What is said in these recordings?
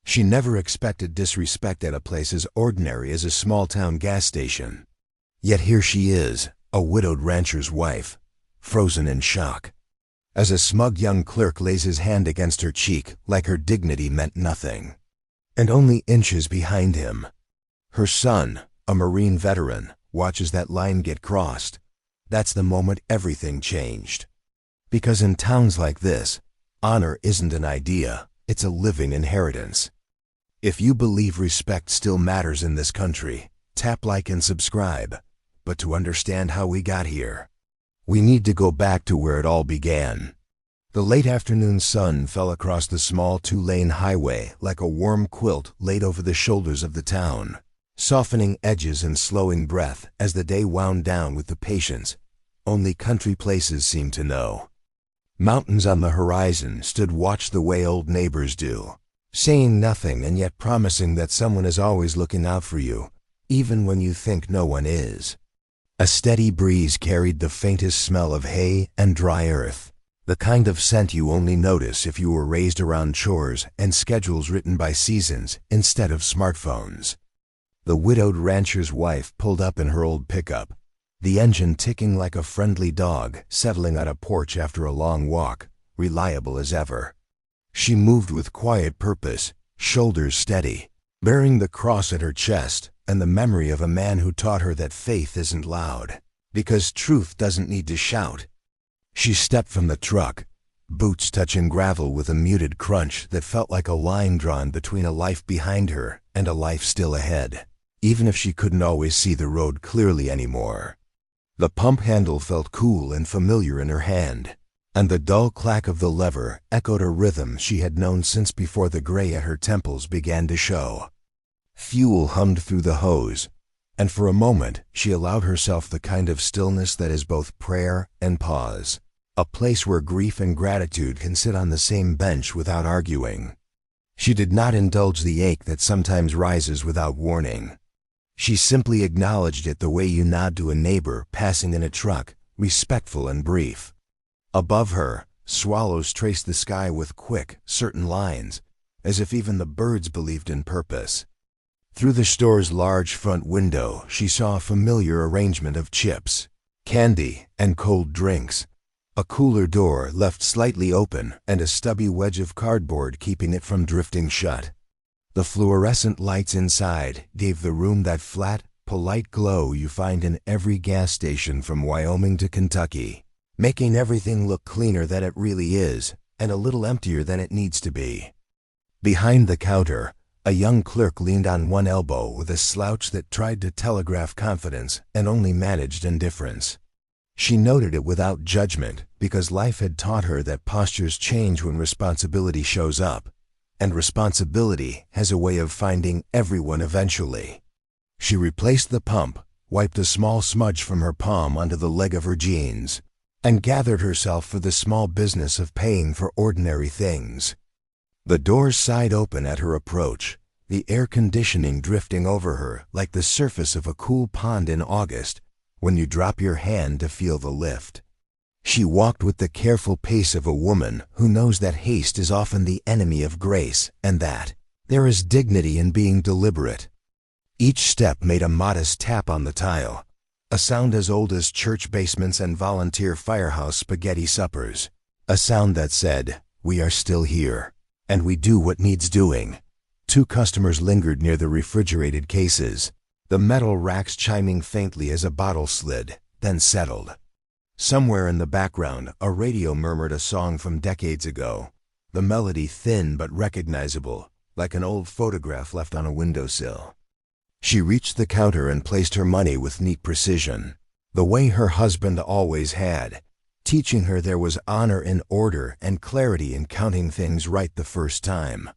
She never expected disrespect at a place as ordinary as a small-town gas station. Yet here she is, a widowed rancher's wife, frozen in shock. As a smug young clerk lays his hand against her cheek like her dignity meant nothing. And only inches behind him, her son, a Marine veteran, watches that line get crossed. That's the moment everything changed. Because in towns like this, honor isn't an idea, it's a living inheritance. If you believe respect still matters in this country, tap like and subscribe. But to understand how we got here, we need to go back to where it all began. The late afternoon sun fell across the small two-lane highway like a warm quilt laid over the shoulders of the town, softening edges and slowing breath as the day wound down with the patience only country places seem to know. Mountains on the horizon stood watch the way old neighbors do, saying nothing and yet promising that someone is always looking out for you, even when you think no one is. A steady breeze carried the faintest smell of hay and dry earth, the kind of scent you only notice if you were raised around chores and schedules written by seasons instead of smartphones. The widowed rancher's wife pulled up in her old pickup, the engine ticking like a friendly dog settling on a porch after a long walk, reliable as ever. She moved with quiet purpose, shoulders steady, bearing the cross at her chest and the memory of a man who taught her that faith isn't loud, because truth doesn't need to shout. She stepped from the truck, boots touching gravel with a muted crunch that felt like a line drawn between a life behind her and a life still ahead, even if she couldn't always see the road clearly anymore. The pump handle felt cool and familiar in her hand, and the dull clack of the lever echoed a rhythm she had known since before the gray at her temples began to show. Fuel hummed through the hose, and for a moment she allowed herself the kind of stillness that is both prayer and pause, a place where grief and gratitude can sit on the same bench without arguing. She did not indulge the ache that sometimes rises without warning. She simply acknowledged it the way you nod to a neighbor passing in a truck, respectful and brief. Above her, swallows traced the sky with quick, certain lines, as if even the birds believed in purpose. Through the store's large front window, she saw a familiar arrangement of chips, candy, and cold drinks, a cooler door left slightly open and a stubby wedge of cardboard keeping it from drifting shut. The fluorescent lights inside gave the room that flat, polite glow you find in every gas station from Wyoming to Kentucky, making everything look cleaner than it really is and a little emptier than it needs to be. Behind the counter, a young clerk leaned on one elbow with a slouch that tried to telegraph confidence and only managed indifference. She noted it without judgment because life had taught her that postures change when responsibility shows up, and responsibility has a way of finding everyone eventually. She replaced the pump, wiped a small smudge from her palm onto the leg of her jeans, and gathered herself for the small business of paying for ordinary things. The doors sighed open at her approach, the air conditioning drifting over her like the surface of a cool pond in August when you drop your hand to feel the lift. She walked with the careful pace of a woman who knows that haste is often the enemy of grace and that there is dignity in being deliberate. Each step made a modest tap on the tile, a sound as old as church basements and volunteer firehouse spaghetti suppers, a sound that said, "We are still here, and we do what needs doing." Two customers lingered near the refrigerated cases, the metal racks chiming faintly as a bottle slid, then settled. Somewhere in the background, a radio murmured a song from decades ago, the melody thin but recognizable, like an old photograph left on a windowsill. She reached the counter and placed her money with neat precision, the way her husband always had, teaching her there was honor in order and clarity in counting things right the first time.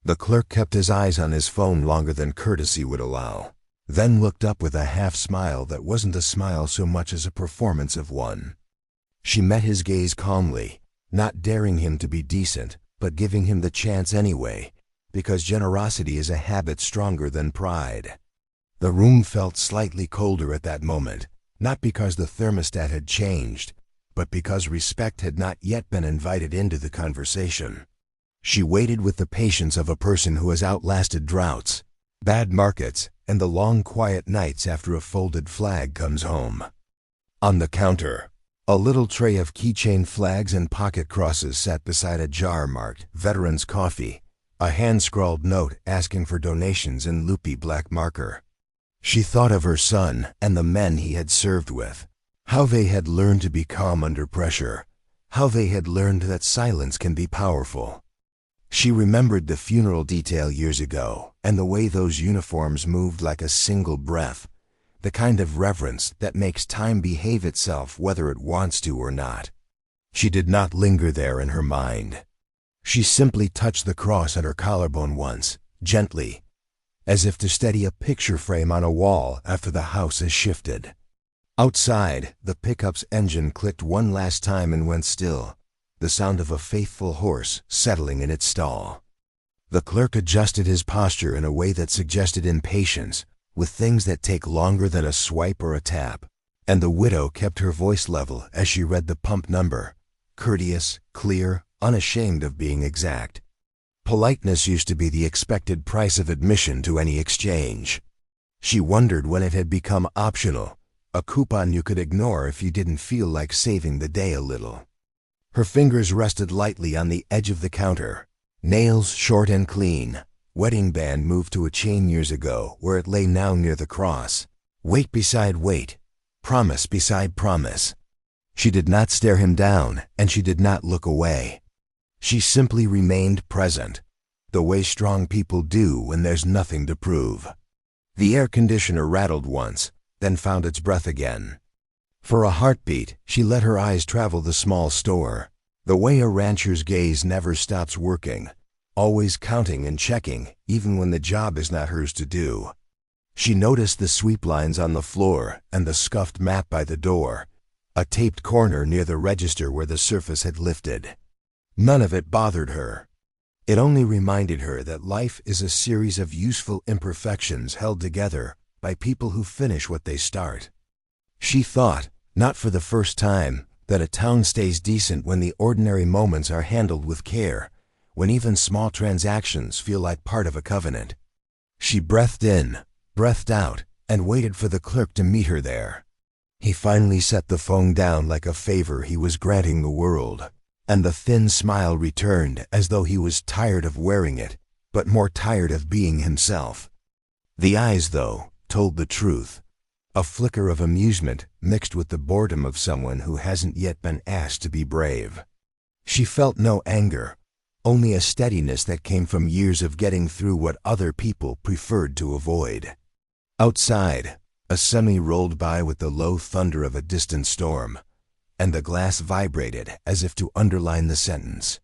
The clerk kept his eyes on his phone longer than courtesy would allow, then looked up with a half-smile that wasn't a smile so much as a performance of one. She met his gaze calmly, not daring him to be decent, but giving him the chance anyway, because generosity is a habit stronger than pride. The room felt slightly colder at that moment, not because the thermostat had changed, but because respect had not yet been invited into the conversation. She waited with the patience of a person who has outlasted droughts, bad markets, and the long quiet nights after a folded flag comes home. On the counter, a little tray of keychain flags and pocket crosses sat beside a jar marked Veterans Coffee, a hand-scrawled note asking for donations in loopy black marker. She thought of her son and the men he had served with, how they had learned to be calm under pressure, how they had learned that silence can be powerful. She remembered the funeral detail years ago and the way those uniforms moved like a single breath, the kind of reverence that makes time behave itself whether it wants to or not. She did not linger there in her mind. She simply touched the cross at her collarbone once, gently, as if to steady a picture frame on a wall after the house has shifted. Outside, the pickup's engine clicked one last time and went still, the sound of a faithful horse settling in its stall. The clerk adjusted his posture in a way that suggested impatience with things that take longer than a swipe or a tap, and the widow kept her voice level as she read the pump number, courteous, clear, unashamed of being exact. Politeness used to be the expected price of admission to any exchange. She wondered when it had become optional, a coupon you could ignore if you didn't feel like saving the day a little. Her fingers rested lightly on the edge of the counter, nails short and clean. Wedding band moved to a chain years ago where it lay now near the cross. Weight beside weight, promise beside promise. She did not stare him down, and she did not look away. She simply remained present, the way strong people do when there's nothing to prove. The air conditioner rattled once, then found its breath again. For a heartbeat, she let her eyes travel the small store, the way a rancher's gaze never stops working, always counting and checking, even when the job is not hers to do. She noticed the sweep lines on the floor and the scuffed map by the door, a taped corner near the register where the surface had lifted. None of it bothered her. It only reminded her that life is a series of useful imperfections held together by people who finish what they start. She thought, not for the first time, that a town stays decent when the ordinary moments are handled with care, when even small transactions feel like part of a covenant. She breathed in, breathed out, and waited for the clerk to meet her there. He finally set the phone down like a favor he was granting the world, and the thin smile returned as though he was tired of wearing it, but more tired of being himself. The eyes, though, told the truth. A flicker of amusement mixed with the boredom of someone who hasn't yet been asked to be brave. She felt no anger, only a steadiness that came from years of getting through what other people preferred to avoid. Outside, a semi rolled by with the low thunder of a distant storm, and the glass vibrated as if to underline the sentence.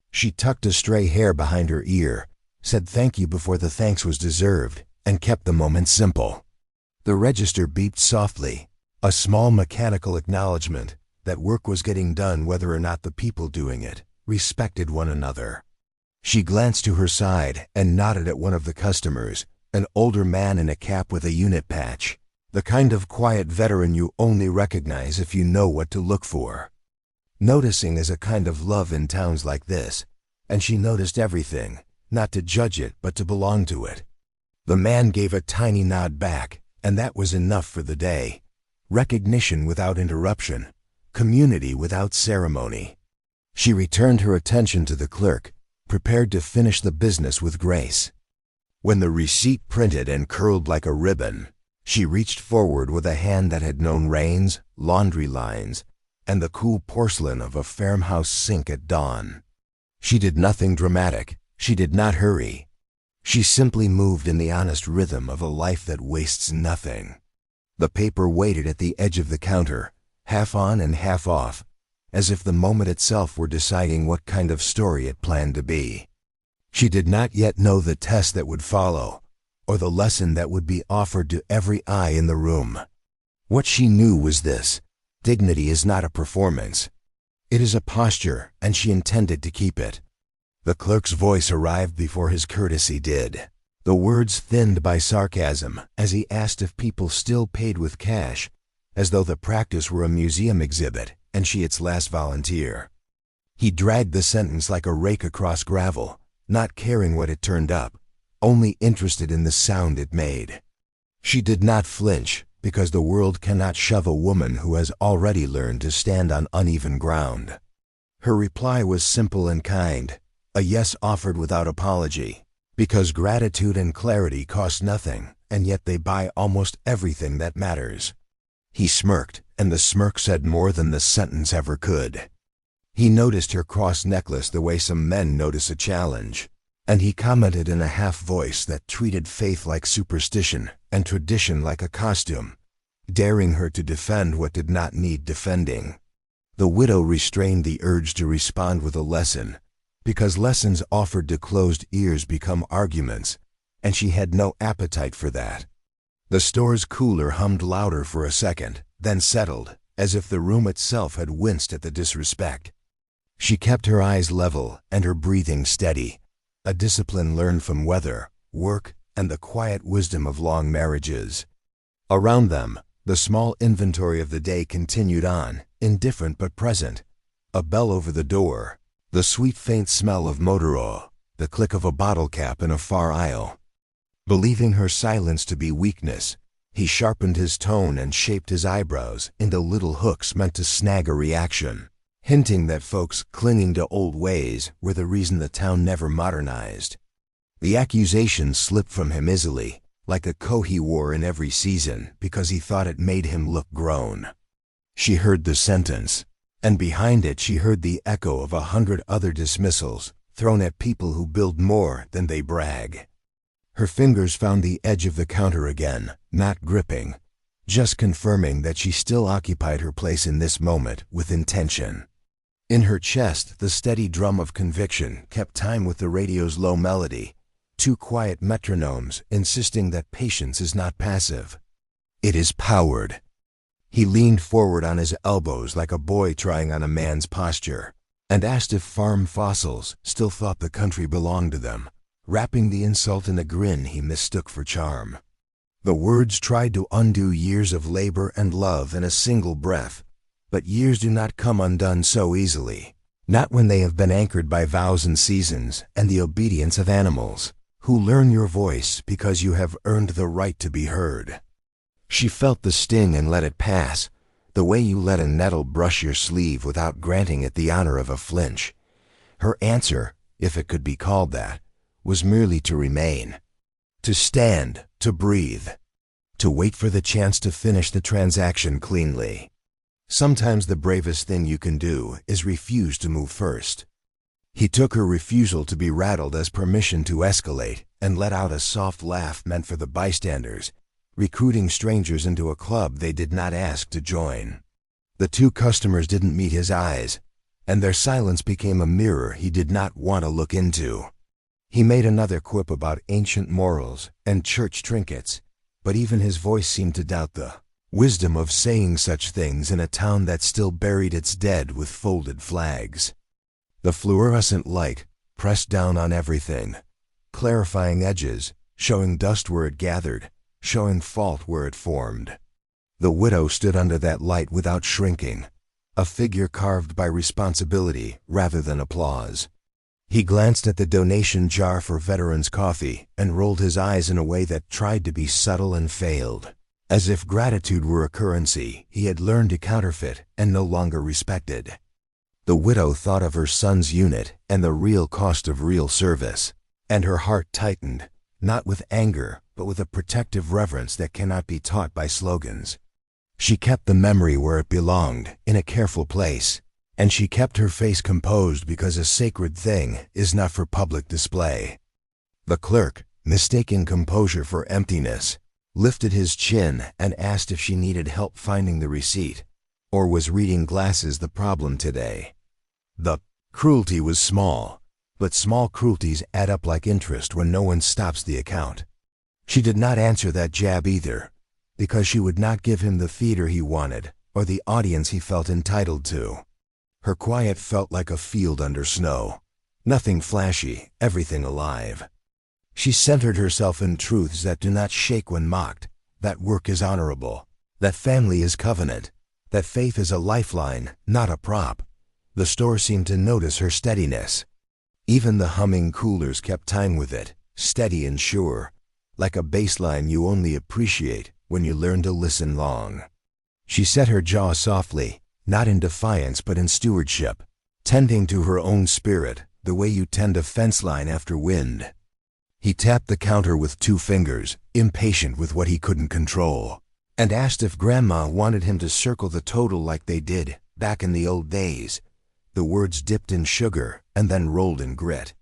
She tucked a stray hair behind her ear, said thank you before the thanks was deserved, and kept the moment simple. The register beeped softly, a small mechanical acknowledgement that work was getting done whether or not the people doing it respected one another. She glanced to her side and nodded at one of the customers, an older man in a cap with a unit patch, the kind of quiet veteran you only recognize if you know what to look for. Noticing is a kind of love in towns like this, and she noticed everything, not to judge it but to belong to it. The man gave a tiny nod back, and that was enough for the day. Recognition without interruption, community without ceremony. She returned her attention to the clerk, prepared to finish the business with grace. When the receipt printed and curled like a ribbon, she reached forward with a hand that had known rains, laundry lines, and the cool porcelain of a farmhouse sink at dawn. She did nothing dramatic. She did not hurry. She simply moved in the honest rhythm of a life that wastes nothing. The paper waited at the edge of the counter, half on and half off, as if the moment itself were deciding what kind of story it planned to be. She did not yet know the test that would follow, or the lesson that would be offered to every eye in the room. What she knew was this: dignity is not a performance. It is a posture, and she intended to keep it. The clerk's voice arrived before his courtesy did, the words thinned by sarcasm as he asked if people still paid with cash, as though the practice were a museum exhibit and she its last volunteer. He dragged the sentence like a rake across gravel, not caring what it turned up, only interested in the sound it made. She did not flinch, because the world cannot shove a woman who has already learned to stand on uneven ground. Her reply was simple and kind, a yes offered without apology, because gratitude and clarity cost nothing, and yet they buy almost everything that matters. He smirked, and the smirk said more than the sentence ever could. He noticed her cross necklace the way some men notice a challenge, and he commented in a half voice that treated faith like superstition and tradition like a costume, daring her to defend what did not need defending. The widow restrained the urge to respond with a lesson, because lessons offered to closed ears become arguments, and she had no appetite for that. The store's cooler hummed louder for a second, then settled, as if the room itself had winced at the disrespect. She kept her eyes level and her breathing steady, a discipline learned from weather, work, and the quiet wisdom of long marriages. Around them, the small inventory of the day continued on, indifferent but present. A bell over the door, the sweet faint smell of motor oil, the click of a bottle cap in a far aisle. Believing her silence to be weakness, he sharpened his tone and shaped his eyebrows into little hooks meant to snag a reaction, hinting that folks clinging to old ways were the reason the town never modernized. The accusation slipped from him easily, like a coat he wore in every season because he thought it made him look grown. She heard the sentence, and behind it she heard the echo of 100 other dismissals thrown at people who build more than they brag. Her fingers found the edge of the counter again, not gripping, just confirming that she still occupied her place in this moment with intention. In her chest, the steady drum of conviction kept time with the radio's low melody, two quiet metronomes insisting that patience is not passive. It is powered. He leaned forward on his elbows like a boy trying on a man's posture, and asked if farm fossils still thought the country belonged to them, wrapping the insult in a grin he mistook for charm. The words tried to undo years of labor and love in a single breath, but years do not come undone so easily, not when they have been anchored by vows and seasons and the obedience of animals, who learn your voice because you have earned the right to be heard. She felt the sting and let it pass, the way you let a nettle brush your sleeve without granting it the honor of a flinch. Her answer, if it could be called that, was merely to remain, to stand, to breathe, to wait for the chance to finish the transaction cleanly. Sometimes the bravest thing you can do is refuse to move first. He took her refusal to be rattled as permission to escalate and let out a soft laugh meant for the bystanders, recruiting strangers into a club they did not ask to join. The two customers didn't meet his eyes, and their silence became a mirror he did not want to look into. He made another quip about ancient morals and church trinkets, but even his voice seemed to doubt the wisdom of saying such things in a town that still buried its dead with folded flags. The fluorescent light pressed down on everything, clarifying edges, showing dust where it gathered, showing fault where it formed. The widow stood under that light without shrinking, a figure carved by responsibility rather than applause. He glanced at the donation jar for veterans' coffee and rolled his eyes in a way that tried to be subtle and failed. As if gratitude were a currency he had learned to counterfeit and no longer respected. The widow thought of her son's unit and the real cost of real service, and her heart tightened, not with anger, but with a protective reverence that cannot be taught by slogans. She kept the memory where it belonged, in a careful place, and she kept her face composed because a sacred thing is not for public display. The clerk, mistaking composure for emptiness, lifted his chin and asked if she needed help finding the receipt, or was reading glasses the problem today. The cruelty was small, but small cruelties add up like interest when no one stops the account. She did not answer that jab either, because she would not give him the theater he wanted or the audience he felt entitled to. Her quiet felt like a field under snow, nothing flashy, everything alive. She centered herself in truths that do not shake when mocked, that work is honorable, that family is covenant, that faith is a lifeline, not a prop, The store seemed to notice her steadiness. Even the humming coolers kept time with it, steady and sure, like a bass line you only appreciate when you learn to listen long. She set her jaw softly, not in defiance but in stewardship, tending to her own spirit the way you tend a fence line after wind. He tapped the counter with 2 fingers, impatient with what he couldn't control, and asked if Grandma wanted him to circle the total like they did back in the old days. The words dipped in sugar and then rolled in grit.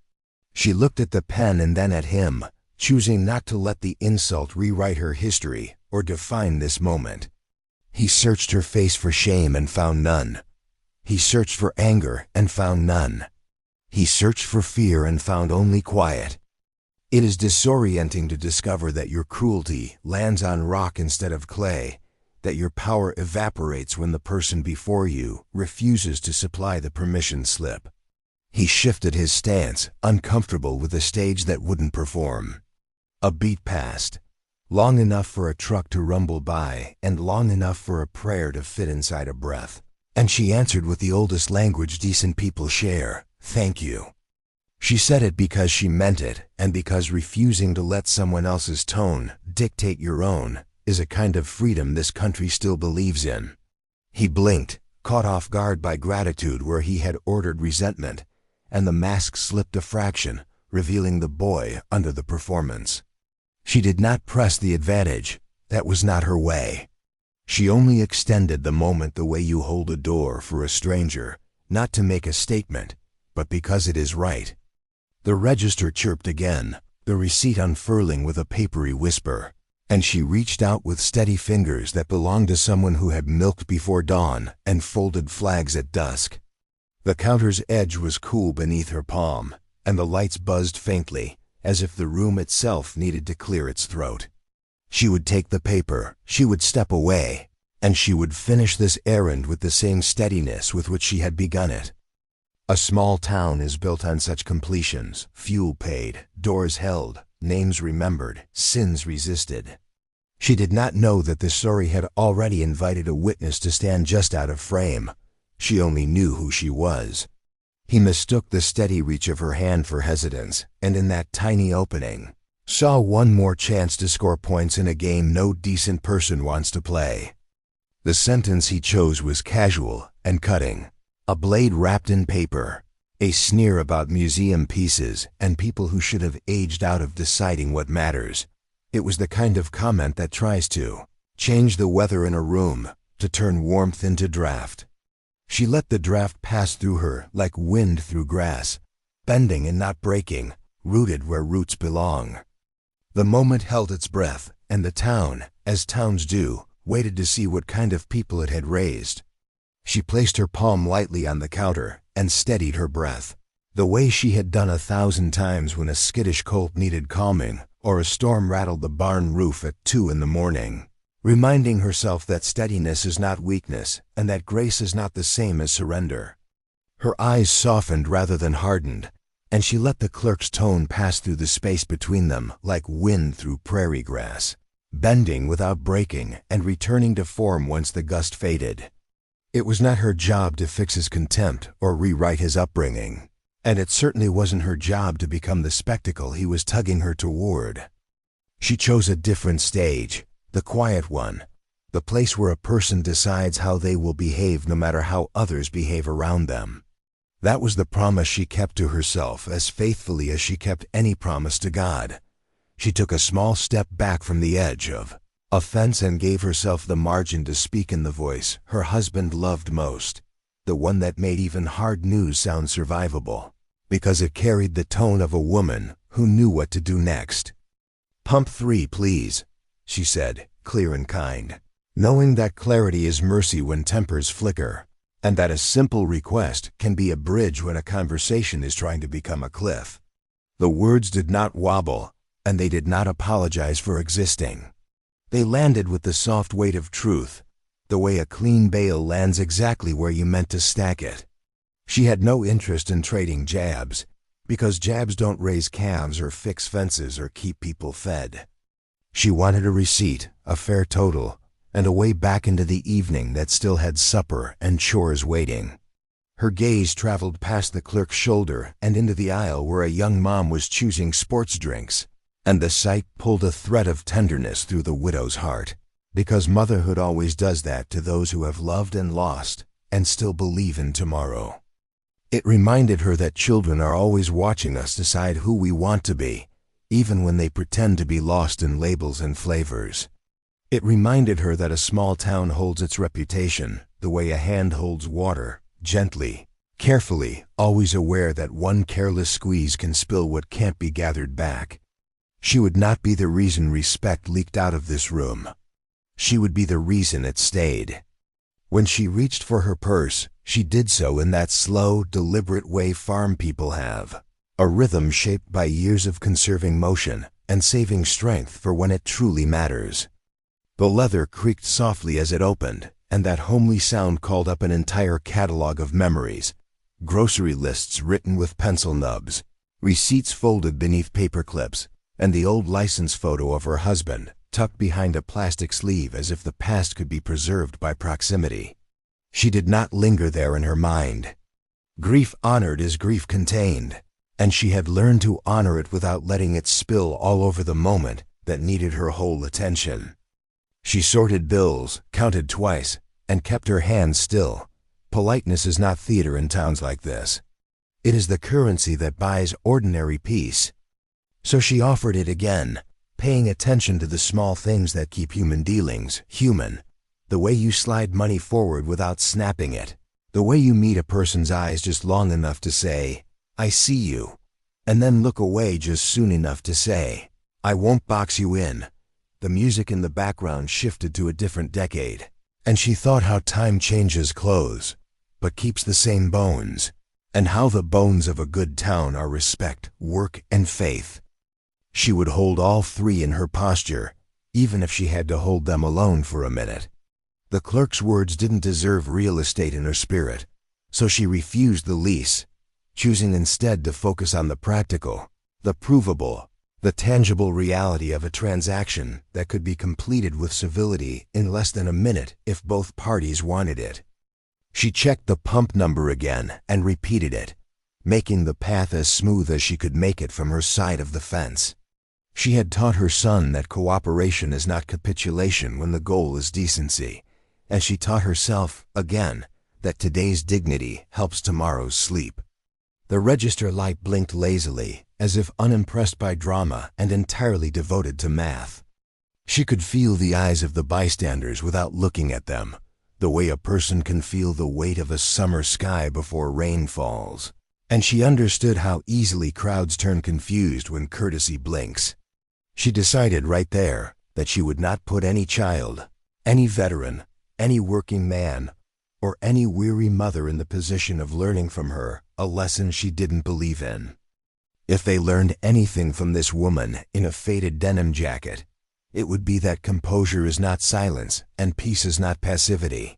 She looked at the pen and then at him, choosing not to let the insult rewrite her history or define this moment. He searched her face for shame and found none. He searched for anger and found none. He searched for fear and found only quiet. It is disorienting to discover that your cruelty lands on rock instead of clay, that your power evaporates when the person before you refuses to supply the permission slip. He shifted his stance, uncomfortable with a stage that wouldn't perform. A beat passed, long enough for a truck to rumble by and long enough for a prayer to fit inside a breath. And she answered with the oldest language decent people share, "Thank you." She said it because she meant it, and because refusing to let someone else's tone dictate your own is a kind of freedom this country still believes in. He blinked, caught off guard by gratitude where he had ordered resentment, and the mask slipped a fraction, revealing the boy under the performance. She did not press the advantage. That was not her way. She only extended the moment the way you hold a door for a stranger, not to make a statement, but because it is right. The register chirped again, the receipt unfurling with a papery whisper, and she reached out with steady fingers that belonged to someone who had milked before dawn and folded flags at dusk. The counter's edge was cool beneath her palm, and the lights buzzed faintly, as if the room itself needed to clear its throat. She would take the paper, she would step away, and she would finish this errand with the same steadiness with which she had begun it. A small town is built on such completions: fuel paid, doors held, names remembered, sins resisted. She did not know that the story had already invited a witness to stand just out of frame. She only knew who she was. He mistook the steady reach of her hand for hesitance, and in that tiny opening, saw one more chance to score points in a game no decent person wants to play. The sentence he chose was casual and cutting. A blade wrapped in paper, a sneer about museum pieces and people who should have aged out of deciding what matters. It was the kind of comment that tries to change the weather in a room, to turn warmth into draft. She let the draft pass through her like wind through grass, bending and not breaking, rooted where roots belong. The moment held its breath, and the town, as towns do, waited to see what kind of people it had raised. She placed her palm lightly on the counter and steadied her breath, the way she had done 1,000 times when a skittish colt needed calming or a storm rattled the barn roof at 2 in the morning, reminding herself that steadiness is not weakness and that grace is not the same as surrender. Her eyes softened rather than hardened, and she let the clerk's tone pass through the space between them like wind through prairie grass, bending without breaking and returning to form once the gust faded. It was not her job to fix his contempt or rewrite his upbringing, and it certainly wasn't her job to become the spectacle he was tugging her toward. She chose a different stage, the quiet one, the place where a person decides how they will behave no matter how others behave around them. That was the promise she kept to herself as faithfully as she kept any promise to God. She took a small step back from the edge of offense and gave herself the margin to speak in the voice her husband loved most, the one that made even hard news sound survivable, because it carried the tone of a woman who knew what to do next. "Pump 3, please," she said, clear and kind, knowing that clarity is mercy when tempers flicker, and that a simple request can be a bridge when a conversation is trying to become a cliff. The words did not wobble, and they did not apologize for existing. They landed with the soft weight of truth, the way a clean bale lands exactly where you meant to stack it. She had no interest in trading jabs, because jabs don't raise calves or fix fences or keep people fed. She wanted a receipt, a fair total, and a way back into the evening that still had supper and chores waiting. Her gaze traveled past the clerk's shoulder and into the aisle where a young mom was choosing sports drinks, and the sight pulled a thread of tenderness through the widow's heart, because motherhood always does that to those who have loved and lost and still believe in tomorrow. It reminded her that children are always watching us decide who we want to be, even when they pretend to be lost in labels and flavors. It reminded her that a small town holds its reputation the way a hand holds water, gently, carefully, always aware that one careless squeeze can spill what can't be gathered back. She would not be the reason respect leaked out of this room. She would be the reason it stayed. When she reached for her purse, she did so in that slow, deliberate way farm people have, a rhythm shaped by years of conserving motion and saving strength for when it truly matters. The leather creaked softly as it opened, and that homely sound called up an entire catalog of memories, grocery lists written with pencil nubs, receipts folded beneath paper clips, and the old license photo of her husband tucked behind a plastic sleeve as if the past could be preserved by proximity. She did not linger there in her mind. Grief honored is grief contained, and she had learned to honor it without letting it spill all over the moment that needed her whole attention. She sorted bills, counted twice, and kept her hands still. Politeness is not theater in towns like this. It is the currency that buys ordinary peace. So she offered it again, paying attention to the small things that keep human dealings human. The way you slide money forward without snapping it. The way you meet a person's eyes just long enough to say, "I see you," and then look away just soon enough to say, "I won't box you in." The music in the background shifted to a different decade, and she thought how time changes clothes, but keeps the same bones, and how the bones of a good town are respect, work, and faith. She would hold all three in her posture, even if she had to hold them alone for a minute. The clerk's words didn't deserve real estate in her spirit, so she refused the lease, choosing instead to focus on the practical, the provable, the tangible reality of a transaction that could be completed with civility in less than a minute if both parties wanted it. She checked the pump number again and repeated it, making the path as smooth as she could make it from her side of the fence. She had taught her son that cooperation is not capitulation when the goal is decency, and she taught herself, again, that today's dignity helps tomorrow's sleep. The register light blinked lazily, as if unimpressed by drama and entirely devoted to math. She could feel the eyes of the bystanders without looking at them, the way a person can feel the weight of a summer sky before rain falls. And she understood how easily crowds turn confused when courtesy blinks. She decided right there that she would not put any child, any veteran, any working man, or any weary mother in the position of learning from her a lesson she didn't believe in. If they learned anything from this woman in a faded denim jacket, it would be that composure is not silence and peace is not passivity.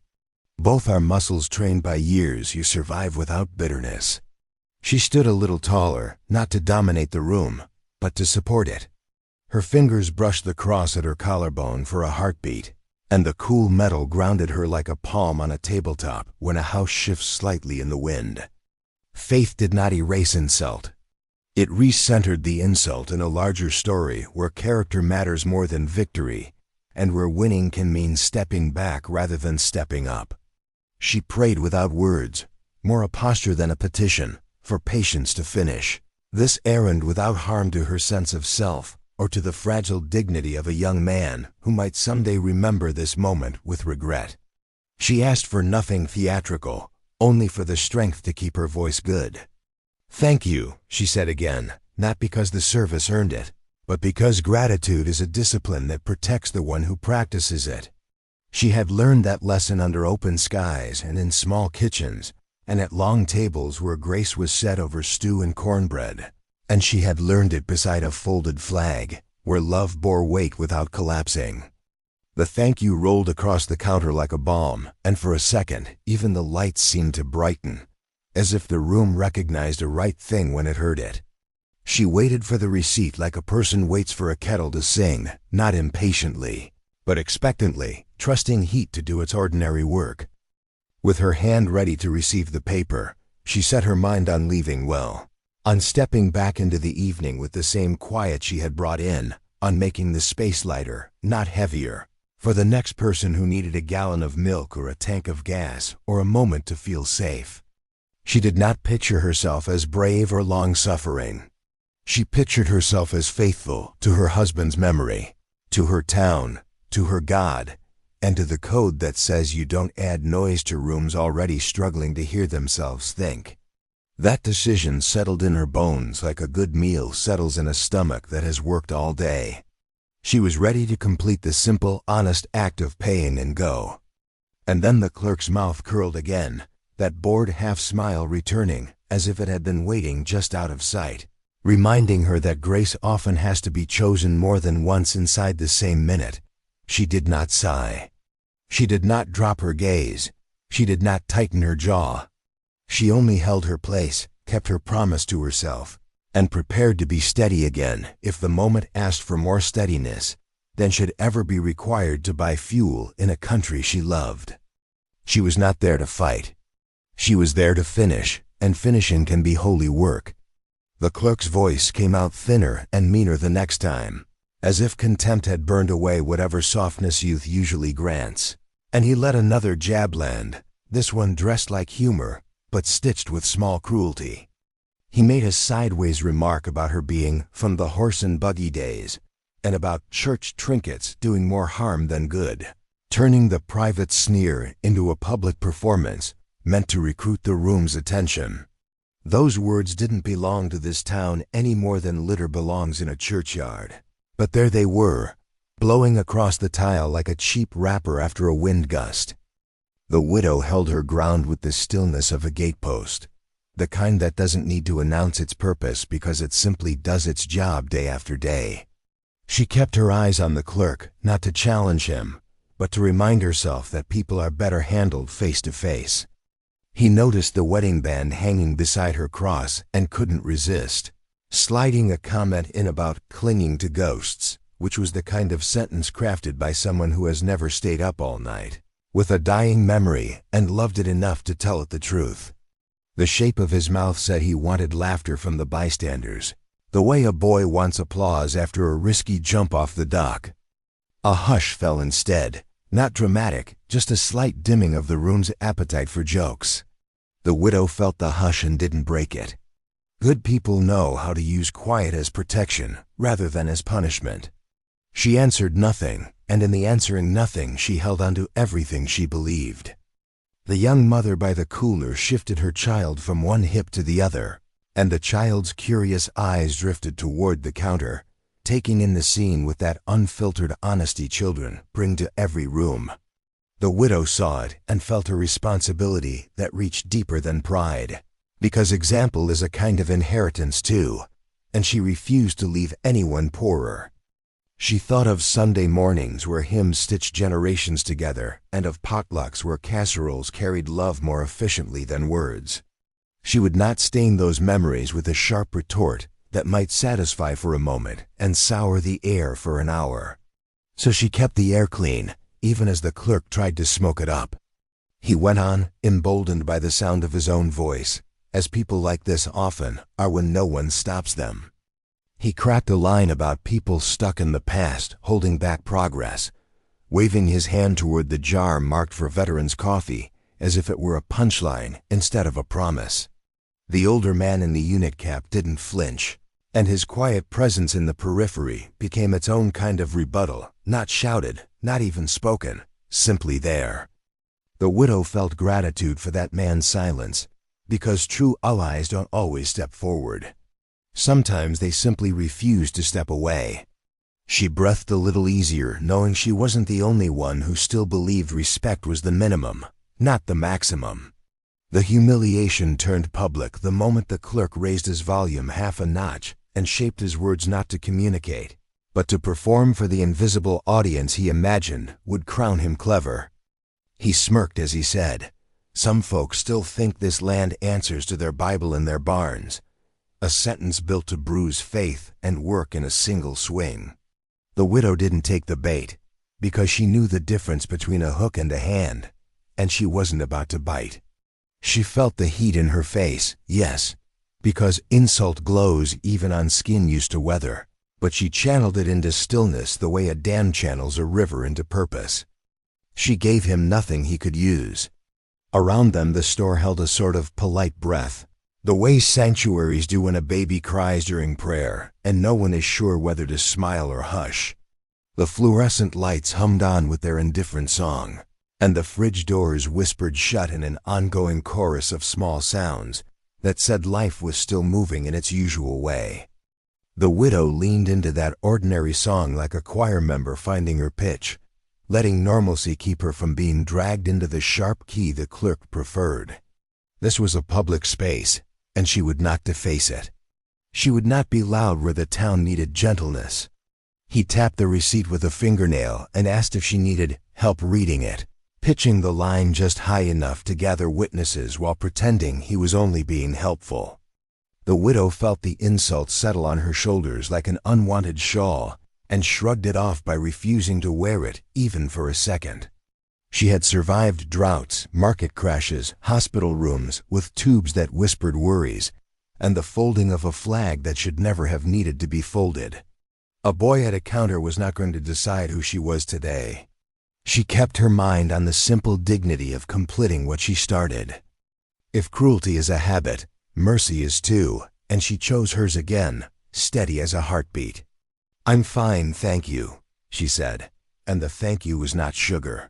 Both are muscles trained by years you survive without bitterness. She stood a little taller, not to dominate the room, but to support it. Her fingers brushed the cross at her collarbone for a heartbeat, and the cool metal grounded her like a palm on a tabletop when a house shifts slightly in the wind. Faith did not erase insult. It recentered the insult in a larger story where character matters more than victory, and where winning can mean stepping back rather than stepping up. She prayed without words, more a posture than a petition, for patience to finish this errand without harm to her sense of self or to the fragile dignity of a young man who might someday remember this moment with regret. She asked for nothing theatrical, only for the strength to keep her voice good. "Thank you," she said again, not because the service earned it, but because gratitude is a discipline that protects the one who practices it. She had learned that lesson under open skies and in small kitchens, and at long tables where grace was set over stew and cornbread. And she had learned it beside a folded flag, where love bore weight without collapsing. The thank you rolled across the counter like a balm, and for a second, even the lights seemed to brighten, as if the room recognized a right thing when it heard it. She waited for the receipt like a person waits for a kettle to sing, not impatiently, but expectantly, trusting heat to do its ordinary work. With her hand ready to receive the paper, she set her mind on leaving well, on stepping back into the evening with the same quiet she had brought in, on making the space lighter, not heavier, for the next person who needed a gallon of milk or a tank of gas or a moment to feel safe. She did not picture herself as brave or long-suffering. She pictured herself as faithful to her husband's memory, to her town, to her God, and to the code that says you don't add noise to rooms already struggling to hear themselves think. That decision settled in her bones like a good meal settles in a stomach that has worked all day. She was ready to complete the simple, honest act of paying and go. And then the clerk's mouth curled again, that bored half-smile returning, as if it had been waiting just out of sight, reminding her that grace often has to be chosen more than once inside the same minute. She did not sigh. She did not drop her gaze. She did not tighten her jaw. She only held her place, kept her promise to herself, and prepared to be steady again if the moment asked for more steadiness than should ever be required to buy fuel in a country she loved. She was not there to fight. She was there to finish, and finishing can be holy work. The clerk's voice came out thinner and meaner the next time, as if contempt had burned away whatever softness youth usually grants, and he let another jab land, this one dressed like humor, but stitched with small cruelty. He made a sideways remark about her being from the horse and buggy days, and about church trinkets doing more harm than good, turning the private sneer into a public performance meant to recruit the room's attention. Those words didn't belong to this town any more than litter belongs in a churchyard. But there they were, blowing across the tile like a cheap wrapper after a wind gust. The widow held her ground with the stillness of a gatepost, the kind that doesn't need to announce its purpose because it simply does its job day after day. She kept her eyes on the clerk, not to challenge him, but to remind herself that people are better handled face to face. He noticed the wedding band hanging beside her cross and couldn't resist, sliding a comment in about clinging to ghosts, which was the kind of sentence crafted by someone who has never stayed up all night, with a dying memory and loved it enough to tell it the truth. The shape of his mouth said he wanted laughter from the bystanders, the way a boy wants applause after a risky jump off the dock. A hush fell instead, not dramatic, just a slight dimming of the room's appetite for jokes. The widow felt the hush and didn't break it. Good people know how to use quiet as protection rather than as punishment. She answered nothing, and in the answering nothing she held on to everything she believed. The young mother by the cooler shifted her child from one hip to the other, and the child's curious eyes drifted toward the counter, taking in the scene with that unfiltered honesty children bring to every room. The widow saw it and felt a responsibility that reached deeper than pride, because example is a kind of inheritance too, and she refused to leave anyone poorer. She thought of Sunday mornings where hymns stitched generations together, and of potlucks where casseroles carried love more efficiently than words. She would not stain those memories with a sharp retort that might satisfy for a moment and sour the air for an hour. So she kept the air clean, even as the clerk tried to smoke it up. He went on, emboldened by the sound of his own voice, as people like this often are when no one stops them. He cracked a line about people stuck in the past, holding back progress, waving his hand toward the jar marked for veterans' coffee, as if it were a punchline instead of a promise. The older man in the unit cap didn't flinch, and his quiet presence in the periphery became its own kind of rebuttal, not shouted, not even spoken, simply there. The widow felt gratitude for that man's silence, because true allies don't always step forward. Sometimes they simply refuse to step away. She breathed a little easier, knowing she wasn't the only one who still believed respect was the minimum, not the maximum. The humiliation turned public the moment the clerk raised his volume half a notch and shaped his words not to communicate, but to perform for the invisible audience he imagined would crown him clever. He smirked as he said, "Some folks still think this land answers to their Bible in their barns," a sentence built to bruise faith and work in a single swing. The widow didn't take the bait, because she knew the difference between a hook and a hand, and she wasn't about to bite. She felt the heat in her face, yes, because insult glows even on skin used to weather, but she channeled it into stillness the way a dam channels a river into purpose. She gave him nothing he could use. Around them the store held a sort of polite breath, the way sanctuaries do when a baby cries during prayer and no one is sure whether to smile or hush. The fluorescent lights hummed on with their indifferent song, and the fridge doors whispered shut in an ongoing chorus of small sounds that said life was still moving in its usual way. The widow leaned into that ordinary song like a choir member finding her pitch, letting normalcy keep her from being dragged into the sharp key the clerk preferred. This was a public space, and she would not deface it. She would not be loud where the town needed gentleness. He tapped the receipt with a fingernail and asked if she needed help reading it, pitching the line just high enough to gather witnesses while pretending he was only being helpful. The widow felt the insult settle on her shoulders like an unwanted shawl and shrugged it off by refusing to wear it even for a second. She had survived droughts, market crashes, hospital rooms with tubes that whispered worries, and the folding of a flag that should never have needed to be folded. A boy at a counter was not going to decide who she was today. She kept her mind on the simple dignity of completing what she started. If cruelty is a habit, mercy is too, and she chose hers again, steady as a heartbeat. "I'm fine, thank you," she said, and the thank you was not sugar.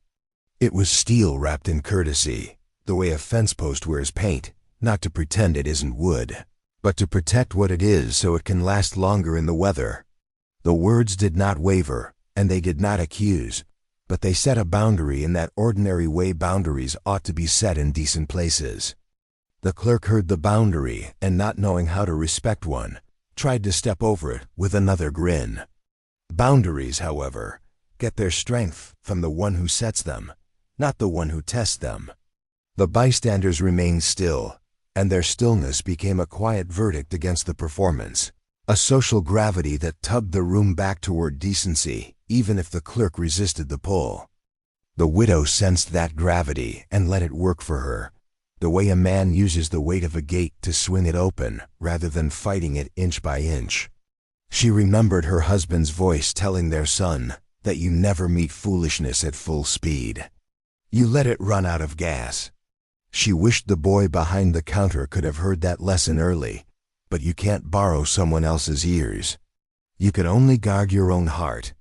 It was steel wrapped in courtesy, the way a fence post wears paint, not to pretend it isn't wood, but to protect what it is so it can last longer in the weather. The words did not waver, and they did not accuse, but they set a boundary in that ordinary way boundaries ought to be set in decent places. The clerk heard the boundary and, not knowing how to respect one, tried to step over it with another grin. Boundaries, however, get their strength from the one who sets them, not the one who tests them. The bystanders remained still, and their stillness became a quiet verdict against the performance, a social gravity that tugged the room back toward decency, even if the clerk resisted the pull. The widow sensed that gravity and let it work for her, the way a man uses the weight of a gate to swing it open rather than fighting it inch by inch. She remembered her husband's voice telling their son that you never meet foolishness at full speed. You let it run out of gas. She wished the boy behind the counter could have heard that lesson early, but you can't borrow someone else's ears. You can only guard your own heart.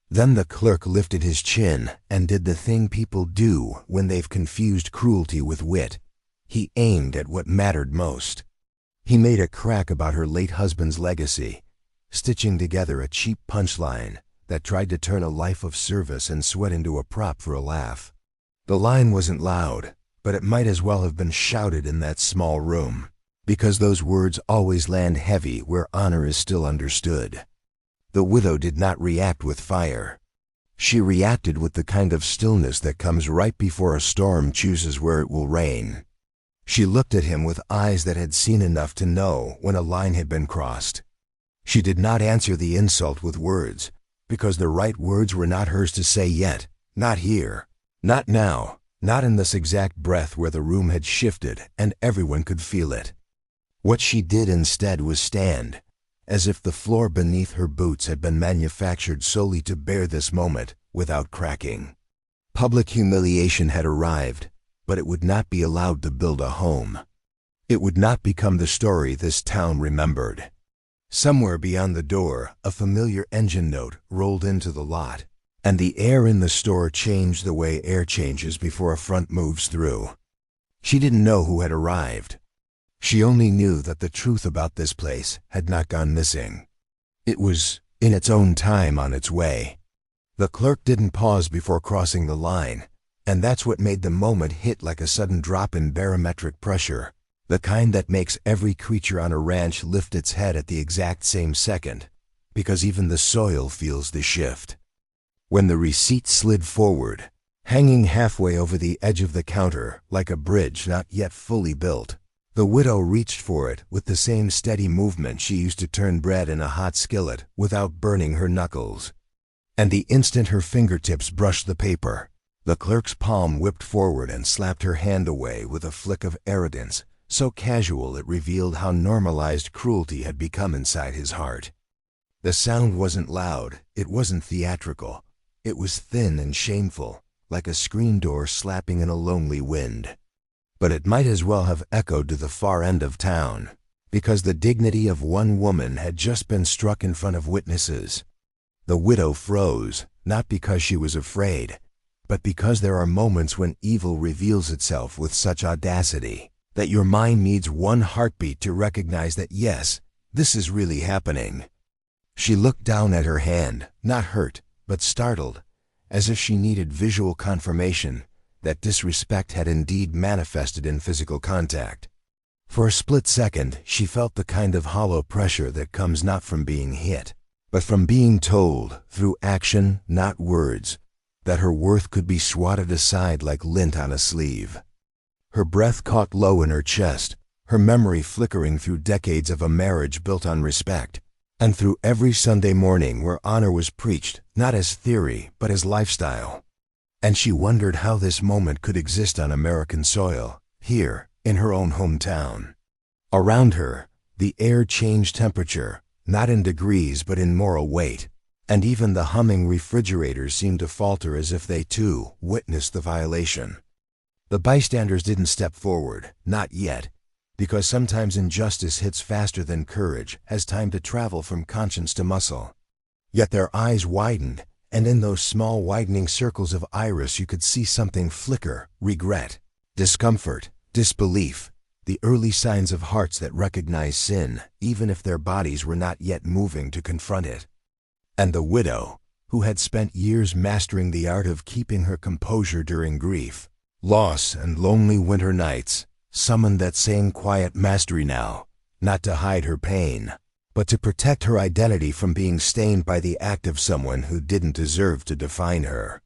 Then the clerk lifted his chin and did the thing people do when they've confused cruelty with wit. He aimed at what mattered most. He made a crack about her late husband's legacy, stitching together a cheap punchline that tried to turn a life of service and sweat into a prop for a laugh. The line wasn't loud, but it might as well have been shouted in that small room, because those words always land heavy where honor is still understood. The widow did not react with fire. She reacted with the kind of stillness that comes right before a storm chooses where it will rain. She looked at him with eyes that had seen enough to know when a line had been crossed. She did not answer the insult with words, because the right words were not hers to say yet, not here, not now, not in this exact breath where the room had shifted and everyone could feel it. What she did instead was stand, as if the floor beneath her boots had been manufactured solely to bear this moment without cracking. Public humiliation had arrived, but it would not be allowed to build a home. It would not become the story this town remembered. Somewhere beyond the door, a familiar engine note rolled into the lot, and the air in the store changed the way air changes before a front moves through. She didn't know who had arrived. She only knew that the truth about this place had not gone missing. It was, in its own time, on its way. The clerk didn't pause before crossing the line, and that's what made the moment hit like a sudden drop in barometric pressure, the kind that makes every creature on a ranch lift its head at the exact same second, because even the soil feels the shift. When the receipt slid forward, hanging halfway over the edge of the counter like a bridge not yet fully built, the widow reached for it with the same steady movement she used to turn bread in a hot skillet without burning her knuckles. And the instant her fingertips brushed the paper, The clerk's palm whipped forward and slapped her hand away with a flick of arrogance, so casual it revealed how normalized cruelty had become inside his heart. The sound wasn't loud, it wasn't theatrical. It was thin and shameful, like a screen door slapping in a lonely wind. But it might as well have echoed to the far end of town, because the dignity of one woman had just been struck in front of witnesses. The widow froze, not because she was afraid, but because there are moments when evil reveals itself with such audacity that your mind needs one heartbeat to recognize that yes, this is really happening. She looked down at her hand, not hurt, but startled, as if she needed visual confirmation that disrespect had indeed manifested in physical contact. For a split second, she felt the kind of hollow pressure that comes not from being hit, but from being told, through action, not words, that her worth could be swatted aside like lint on a sleeve. Her breath caught low in her chest, her memory flickering through decades of a marriage built on respect, and through every Sunday morning where honor was preached, not as theory, but as lifestyle. And she wondered how this moment could exist on American soil, here, in her own hometown. Around her, the air changed temperature, not in degrees but in moral weight, and even the humming refrigerators seemed to falter as if they too witnessed the violation. The bystanders didn't step forward, not yet, because sometimes injustice hits faster than courage has time to travel from conscience to muscle. Yet their eyes widened, and in those small widening circles of iris you could see something flicker: regret, discomfort, disbelief, the early signs of hearts that recognize sin, even if their bodies were not yet moving to confront it. And the widow, who had spent years mastering the art of keeping her composure during grief, loss, and lonely winter nights, summoned that same quiet mastery now, not to hide her pain, but to protect her identity from being stained by the act of someone who didn't deserve to define her.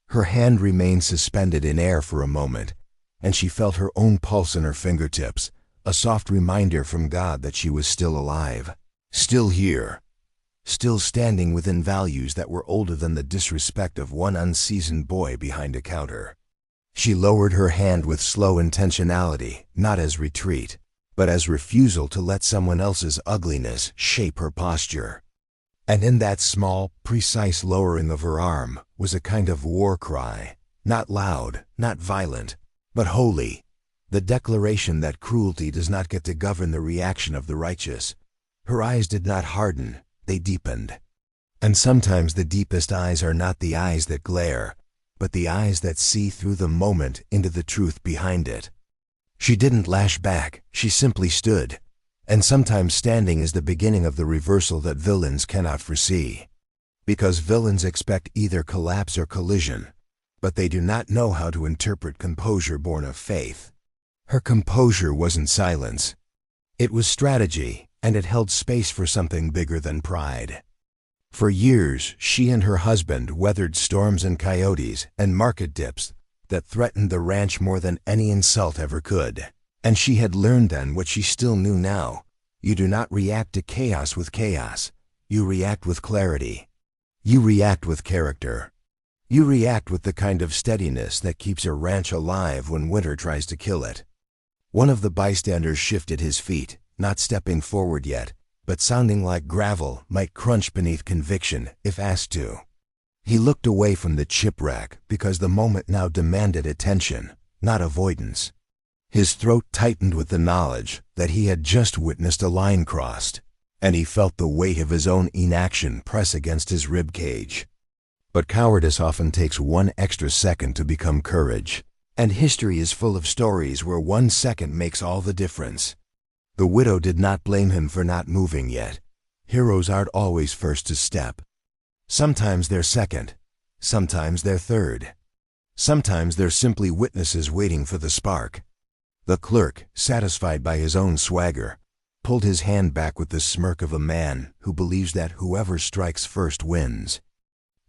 Her hand remained suspended in air for a moment, and she felt her own pulse in her fingertips, a soft reminder from God that she was still alive, still here, still standing within values that were older than the disrespect of one unseasoned boy behind a counter. She lowered her hand with slow intentionality, not as retreat, but as refusal to let someone else's ugliness shape her posture. And in that small, precise lowering of her arm was a kind of war cry, not loud, not violent, but holy, the declaration that cruelty does not get to govern the reaction of the righteous. Her eyes did not harden, they deepened. And sometimes the deepest eyes are not the eyes that glare, but the eyes that see through the moment into the truth behind it. She didn't lash back, she simply stood, and sometimes standing is the beginning of the reversal that villains cannot foresee. Because villains expect either collapse or collision, but they do not know how to interpret composure born of faith. Her composure wasn't silence. It was strategy, and it held space for something bigger than pride. For years, she and her husband weathered storms and coyotes and market dips that threatened the ranch more than any insult ever could. And she had learned then what she still knew now: you do not react to chaos with chaos. You react with clarity. You react with character. You react with the kind of steadiness that keeps a ranch alive when winter tries to kill it. One of the bystanders shifted his feet, not stepping forward yet, but sounding like gravel might crunch beneath conviction if asked to. He looked away from the chipwreck because the moment now demanded attention, not avoidance. His throat tightened with the knowledge that he had just witnessed a line crossed, and he felt the weight of his own inaction press against his rib cage. But cowardice often takes one extra second to become courage, and history is full of stories where 1 second makes all the difference. The widow did not blame him for not moving yet. Heroes aren't always first to step. Sometimes they're second, sometimes they're third. Sometimes they're simply witnesses waiting for the spark. The clerk, satisfied by his own swagger, pulled his hand back with the smirk of a man who believes that whoever strikes first wins.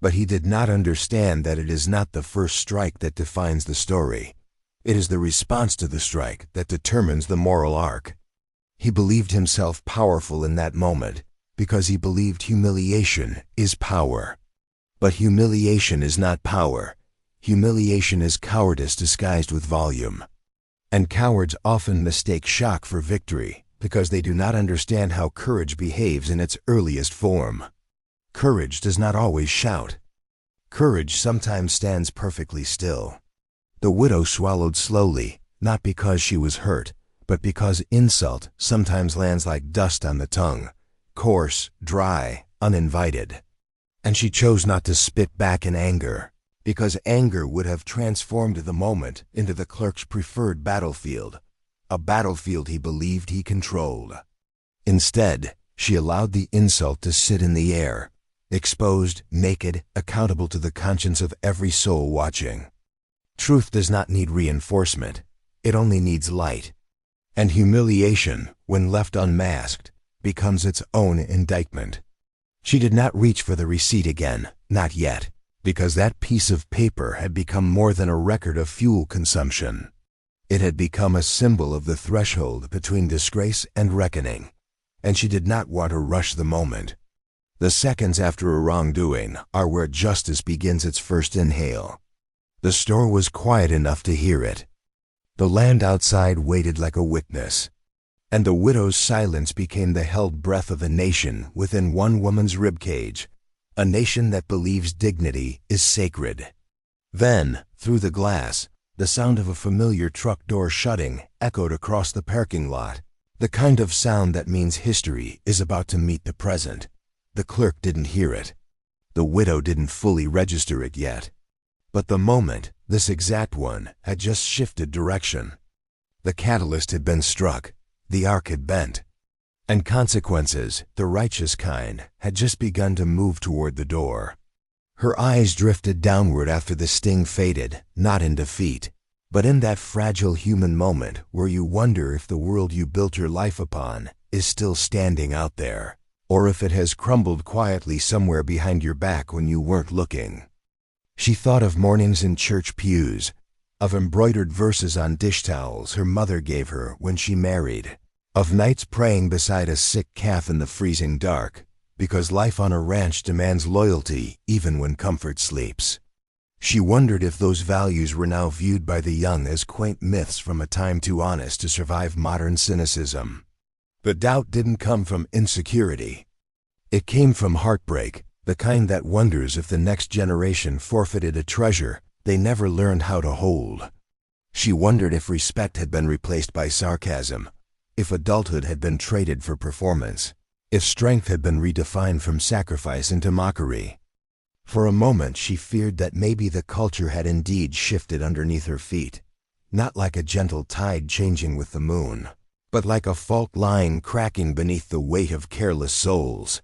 But he did not understand that it is not the first strike that defines the story. It is the response to the strike that determines the moral arc. He believed himself powerful in that moment because he believed humiliation is power. But humiliation is not power. Humiliation is cowardice disguised with volume. And cowards often mistake shock for victory because they do not understand how courage behaves in its earliest form. Courage does not always shout. Courage sometimes stands perfectly still. The widow swallowed slowly, not because she was hurt, but because insult sometimes lands like dust on the tongue, coarse, dry, uninvited. And she chose not to spit back in anger, because anger would have transformed the moment into the clerk's preferred battlefield, a battlefield he believed he controlled. Instead, she allowed the insult to sit in the air, exposed, naked, accountable to the conscience of every soul watching. Truth does not need reinforcement, it only needs light. And humiliation, when left unmasked, becomes its own indictment. She did not reach for the receipt again, not yet, because that piece of paper had become more than a record of fuel consumption. It had become a symbol of the threshold between disgrace and reckoning, and she did not want to rush the moment. The seconds after a wrongdoing are where justice begins its first inhale. The store was quiet enough to hear it. The land outside waited like a witness, and the widow's silence became the held breath of a nation within one woman's ribcage, a nation that believes dignity is sacred. Then, through the glass, the sound of a familiar truck door shutting echoed across the parking lot, the kind of sound that means history is about to meet the present. The clerk didn't hear it. The widow didn't fully register it yet. But the moment, this exact one, had just shifted direction. The catalyst had been struck, the arc had bent, and consequences, the righteous kind, had just begun to move toward the door. Her eyes drifted downward after the sting faded, not in defeat, but in that fragile human moment where you wonder if the world you built your life upon is still standing out there, or if it has crumbled quietly somewhere behind your back when you weren't looking. She thought of mornings in church pews, of embroidered verses on dish towels her mother gave her when she married, of nights praying beside a sick calf in the freezing dark, because life on a ranch demands loyalty even when comfort sleeps. She wondered if those values were now viewed by the young as quaint myths from a time too honest to survive modern cynicism. The doubt didn't come from insecurity. It came from heartbreak, the kind that wonders if the next generation forfeited a treasure they never learned how to hold. She wondered if respect had been replaced by sarcasm, if adulthood had been traded for performance, if strength had been redefined from sacrifice into mockery. For a moment she feared that maybe the culture had indeed shifted underneath her feet, not like a gentle tide changing with the moon, but like a fault line cracking beneath the weight of careless souls.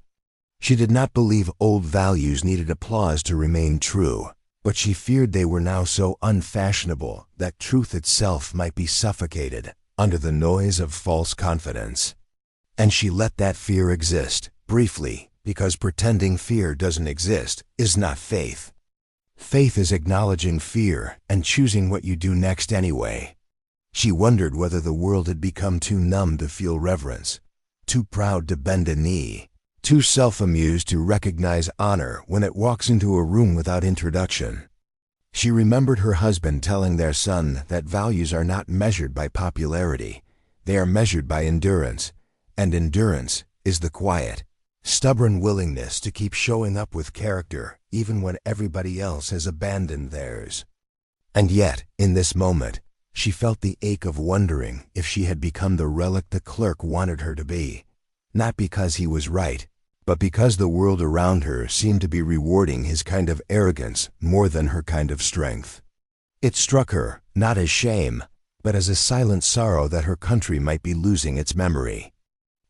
She did not believe old values needed applause to remain true, but she feared they were now so unfashionable that truth itself might be suffocated under the noise of false confidence. And she let that fear exist, briefly, because pretending fear doesn't exist is not faith. Faith is acknowledging fear and choosing what you do next anyway. She wondered whether the world had become too numb to feel reverence, too proud to bend a knee, too self-amused to recognize honor when it walks into a room without introduction. She remembered her husband telling their son that values are not measured by popularity, they are measured by endurance, and endurance is the quiet, stubborn willingness to keep showing up with character even when everybody else has abandoned theirs. And yet, in this moment, she felt the ache of wondering if she had become the relic the clerk wanted her to be, not because he was right, but because the world around her seemed to be rewarding his kind of arrogance more than her kind of strength. It struck her, not as shame, but as a silent sorrow that her country might be losing its memory.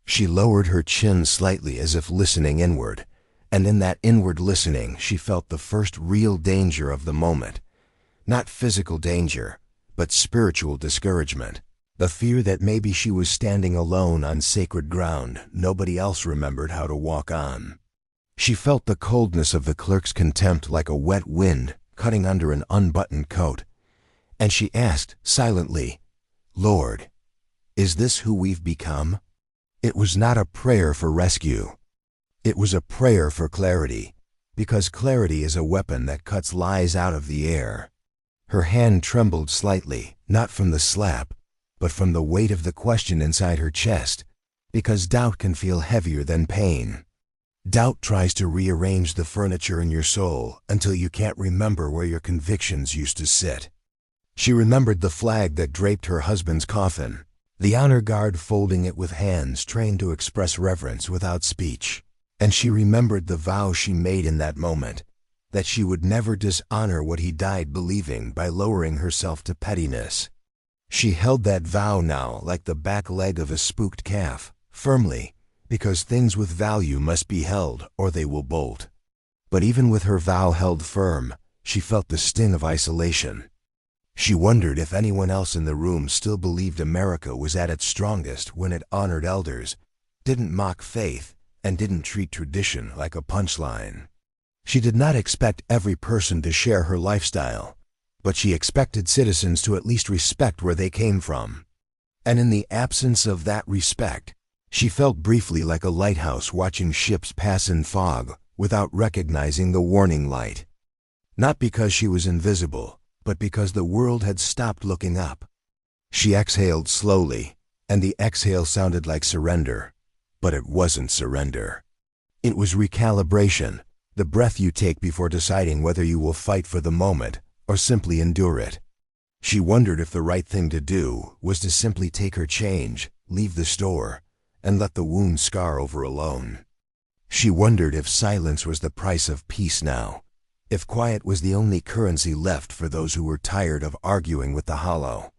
She lowered her chin slightly as if listening inward, and in that inward listening she felt the first real danger of the moment. Not physical danger, but spiritual discouragement. The fear that maybe she was standing alone on sacred ground nobody else remembered how to walk on. She felt the coldness of the clerk's contempt like a wet wind cutting under an unbuttoned coat, and she asked silently, "Lord, is this who we've become?" It was not a prayer for rescue. It was a prayer for clarity, because clarity is a weapon that cuts lies out of the air. Her hand trembled slightly, not from the slap, but from the weight of the question inside her chest, because doubt can feel heavier than pain. Doubt tries to rearrange the furniture in your soul until you can't remember where your convictions used to sit. She remembered the flag that draped her husband's coffin, the honor guard folding it with hands trained to express reverence without speech. And she remembered the vow she made in that moment, that she would never dishonor what he died believing by lowering herself to pettiness. She held that vow now like the back leg of a spooked calf, firmly, because things with value must be held or they will bolt. But even with her vow held firm, she felt the sting of isolation. She wondered if anyone else in the room still believed America was at its strongest when it honored elders, didn't mock faith, and didn't treat tradition like a punchline. She did not expect every person to share her lifestyle, but she expected citizens to at least respect where they came from. And in the absence of that respect, she felt briefly like a lighthouse watching ships pass in fog without recognizing the warning light. Not because she was invisible, but because the world had stopped looking up. She exhaled slowly, and the exhale sounded like surrender, but it wasn't surrender. It was recalibration, the breath you take before deciding whether you will fight for the moment or simply endure it. She wondered if the right thing to do was to simply take her change, leave the store, and let the wound scar over alone. She wondered if silence was the price of peace now, if quiet was the only currency left for those who were tired of arguing with the hollow.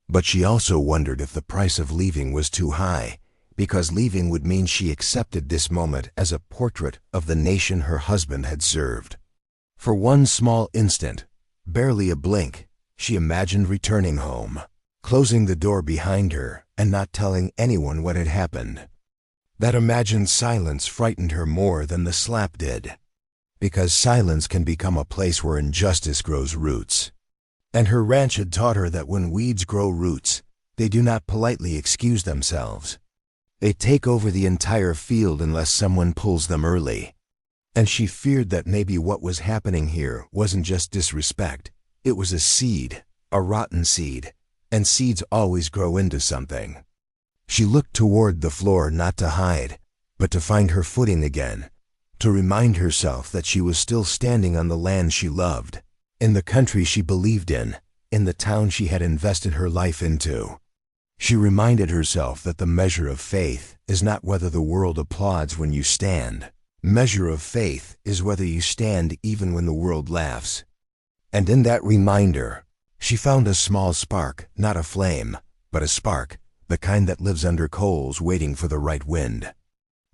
But she also wondered if the price of leaving was too high, because leaving would mean she accepted this moment as a portrait of the nation her husband had served. For one small instant, barely a blink, she imagined returning home, closing the door behind her and not telling anyone what had happened. That imagined silence frightened her more than the slap did, because silence can become a place where injustice grows roots. And her ranch had taught her that when weeds grow roots, they do not politely excuse themselves. They take over the entire field unless someone pulls them early. And she feared that maybe what was happening here wasn't just disrespect. It was a seed, a rotten seed, and seeds always grow into something. She looked toward the floor not to hide, but to find her footing again, to remind herself that she was still standing on the land she loved, in the country she believed in the town she had invested her life into. She reminded herself that the measure of faith is not whether the world applauds when you stand. Measure of faith is whether you stand even when the world laughs. And in that reminder, she found a small spark, not a flame, but a spark, the kind that lives under coals waiting for the right wind.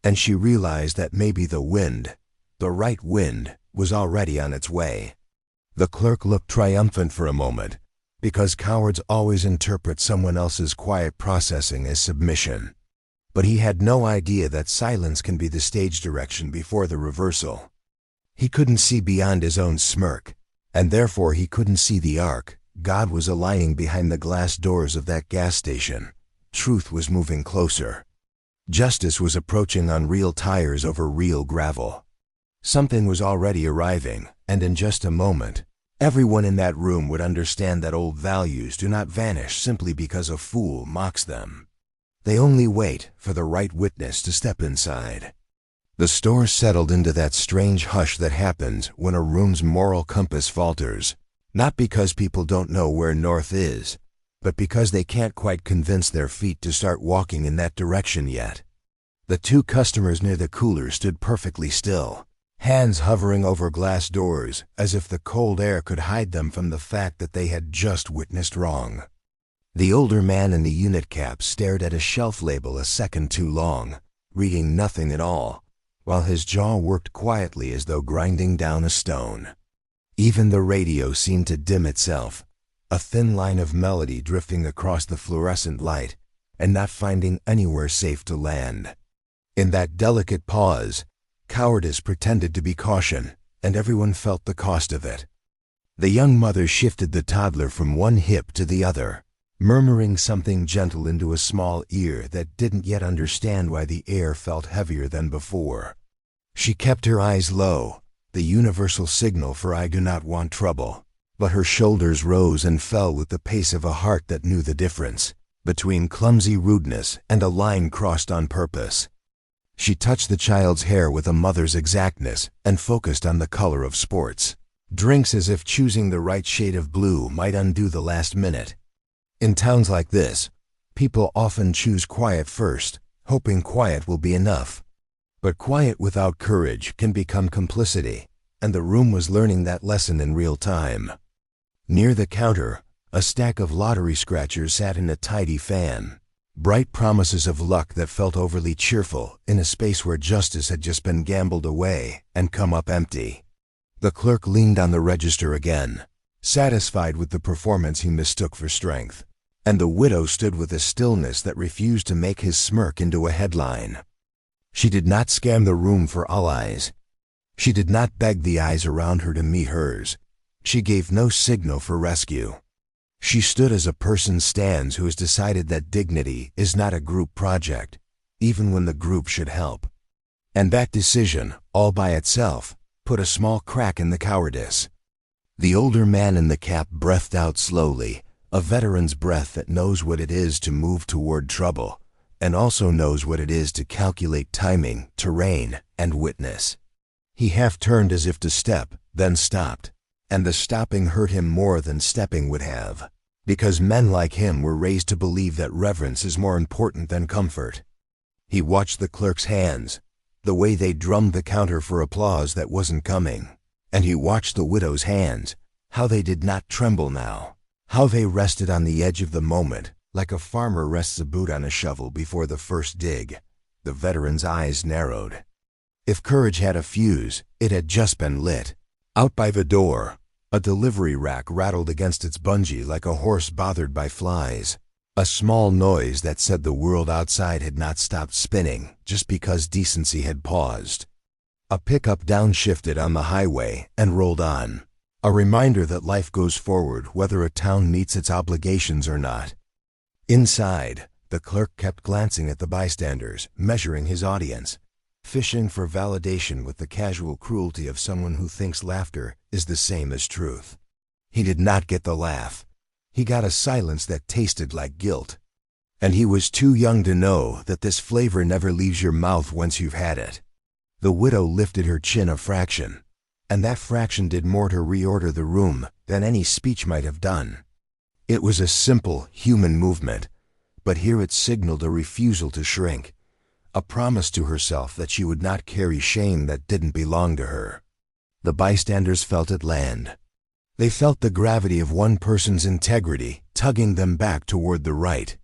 And she realized that maybe the wind, the right wind, was already on its way. The clerk looked triumphant for a moment, because cowards always interpret someone else's quiet processing as submission. But he had no idea that silence can be the stage direction before the reversal. He couldn't see beyond his own smirk, and therefore he couldn't see the arc God was aligning behind the glass doors of that gas station. Truth was moving closer. Justice was approaching on real tires over real gravel. Something was already arriving, and in just a moment, everyone in that room would understand that old values do not vanish simply because a fool mocks them. They only wait for the right witness to step inside. The store settled into that strange hush that happens when a room's moral compass falters, not because people don't know where north is, but because they can't quite convince their feet to start walking in that direction yet. The two customers near the cooler stood perfectly still, hands hovering over glass doors as if the cold air could hide them from the fact that they had just witnessed wrong. The older man in the unit cap stared at a shelf label a second too long, reading nothing at all, while his jaw worked quietly as though grinding down a stone. Even the radio seemed to dim itself, a thin line of melody drifting across the fluorescent light and not finding anywhere safe to land. In that delicate pause, cowardice pretended to be caution, and everyone felt the cost of it. The young mother shifted the toddler from one hip to the other, murmuring something gentle into a small ear that didn't yet understand why the air felt heavier than before. She kept her eyes low, the universal signal for I do not want trouble, but her shoulders rose and fell with the pace of a heart that knew the difference between clumsy rudeness and a line crossed on purpose. She touched the child's hair with a mother's exactness and focused on the color of sports drinks, as if choosing the right shade of blue might undo the last minute. In towns like this, people often choose quiet first, hoping quiet will be enough. But quiet without courage can become complicity, and the room was learning that lesson in real time. Near the counter, a stack of lottery scratchers sat in a tidy fan, bright promises of luck that felt overly cheerful in a space where justice had just been gambled away and come up empty. The clerk leaned on the register again, satisfied with the performance he mistook for strength, and the widow stood with a stillness that refused to make his smirk into a headline. She did not scam the room for all eyes. She did not beg the eyes around her to meet hers. She gave no signal for rescue. She stood as a person stands who has decided that dignity is not a group project, even when the group should help. And that decision, all by itself, put a small crack in the cowardice. The older man in the cap breathed out slowly, a veteran's breath that knows what it is to move toward trouble, and also knows what it is to calculate timing, terrain, and witness. He half turned as if to step, then stopped, and the stopping hurt him more than stepping would have, because men like him were raised to believe that reverence is more important than comfort. He watched the clerk's hands, the way they drummed the counter for applause that wasn't coming, and he watched the widow's hands, how they did not tremble now, how they rested on the edge of the moment, like a farmer rests a boot on a shovel before the first dig. The veteran's eyes narrowed. If courage had a fuse, it had just been lit. Out by the door, a delivery rack rattled against its bungee like a horse bothered by flies, a small noise that said the world outside had not stopped spinning just because decency had paused. A pickup downshifted on the highway and rolled on, a reminder that life goes forward whether a town meets its obligations or not. Inside, the clerk kept glancing at the bystanders, measuring his audience, fishing for validation with the casual cruelty of someone who thinks laughter is the same as truth. He did not get the laugh. He got a silence that tasted like guilt. And he was too young to know that this flavor never leaves your mouth once you've had it. The widow lifted her chin a fraction, and that fraction did more to reorder the room than any speech might have done. It was a simple, human movement, but here it signaled a refusal to shrink, a promise to herself that she would not carry shame that didn't belong to her. The bystanders felt it land. They felt the gravity of one person's integrity tugging them back toward the right.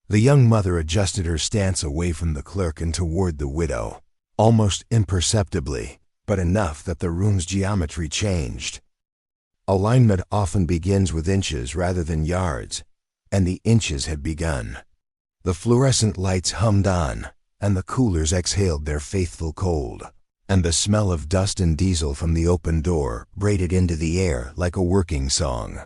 The young mother adjusted her stance away from the clerk and toward the widow, almost imperceptibly, but enough that the room's geometry changed. Alignment often begins with inches rather than yards, and the inches had begun. The fluorescent lights hummed on, and the coolers exhaled their faithful cold, and the smell of dust and diesel from the open door braided into the air like a working song.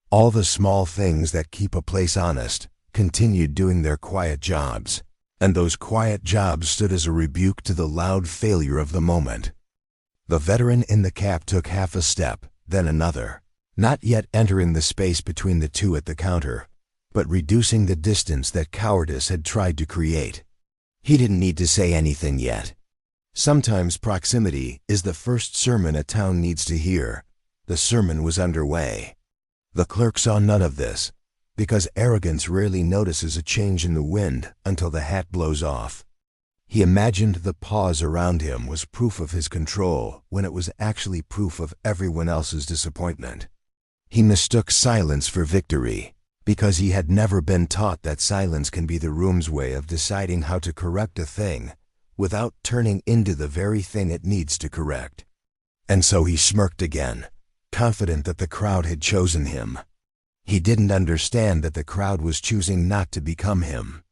All the small things that keep a place honest continued doing their quiet jobs, and those quiet jobs stood as a rebuke to the loud failure of the moment. The veteran in the cap took half a step, then another, not yet entering the space between the two at the counter, but reducing the distance that cowardice had tried to create. He didn't need to say anything yet. Sometimes proximity is the first sermon a town needs to hear. The sermon was underway. The clerk saw none of this, because arrogance rarely notices a change in the wind until the hat blows off. He imagined the pause around him was proof of his control when it was actually proof of everyone else's disappointment. He mistook silence for victory, because he had never been taught that silence can be the room's way of deciding how to correct a thing without turning into the very thing it needs to correct. And so he smirked again, confident that the crowd had chosen him. He didn't understand that the crowd was choosing not to become him.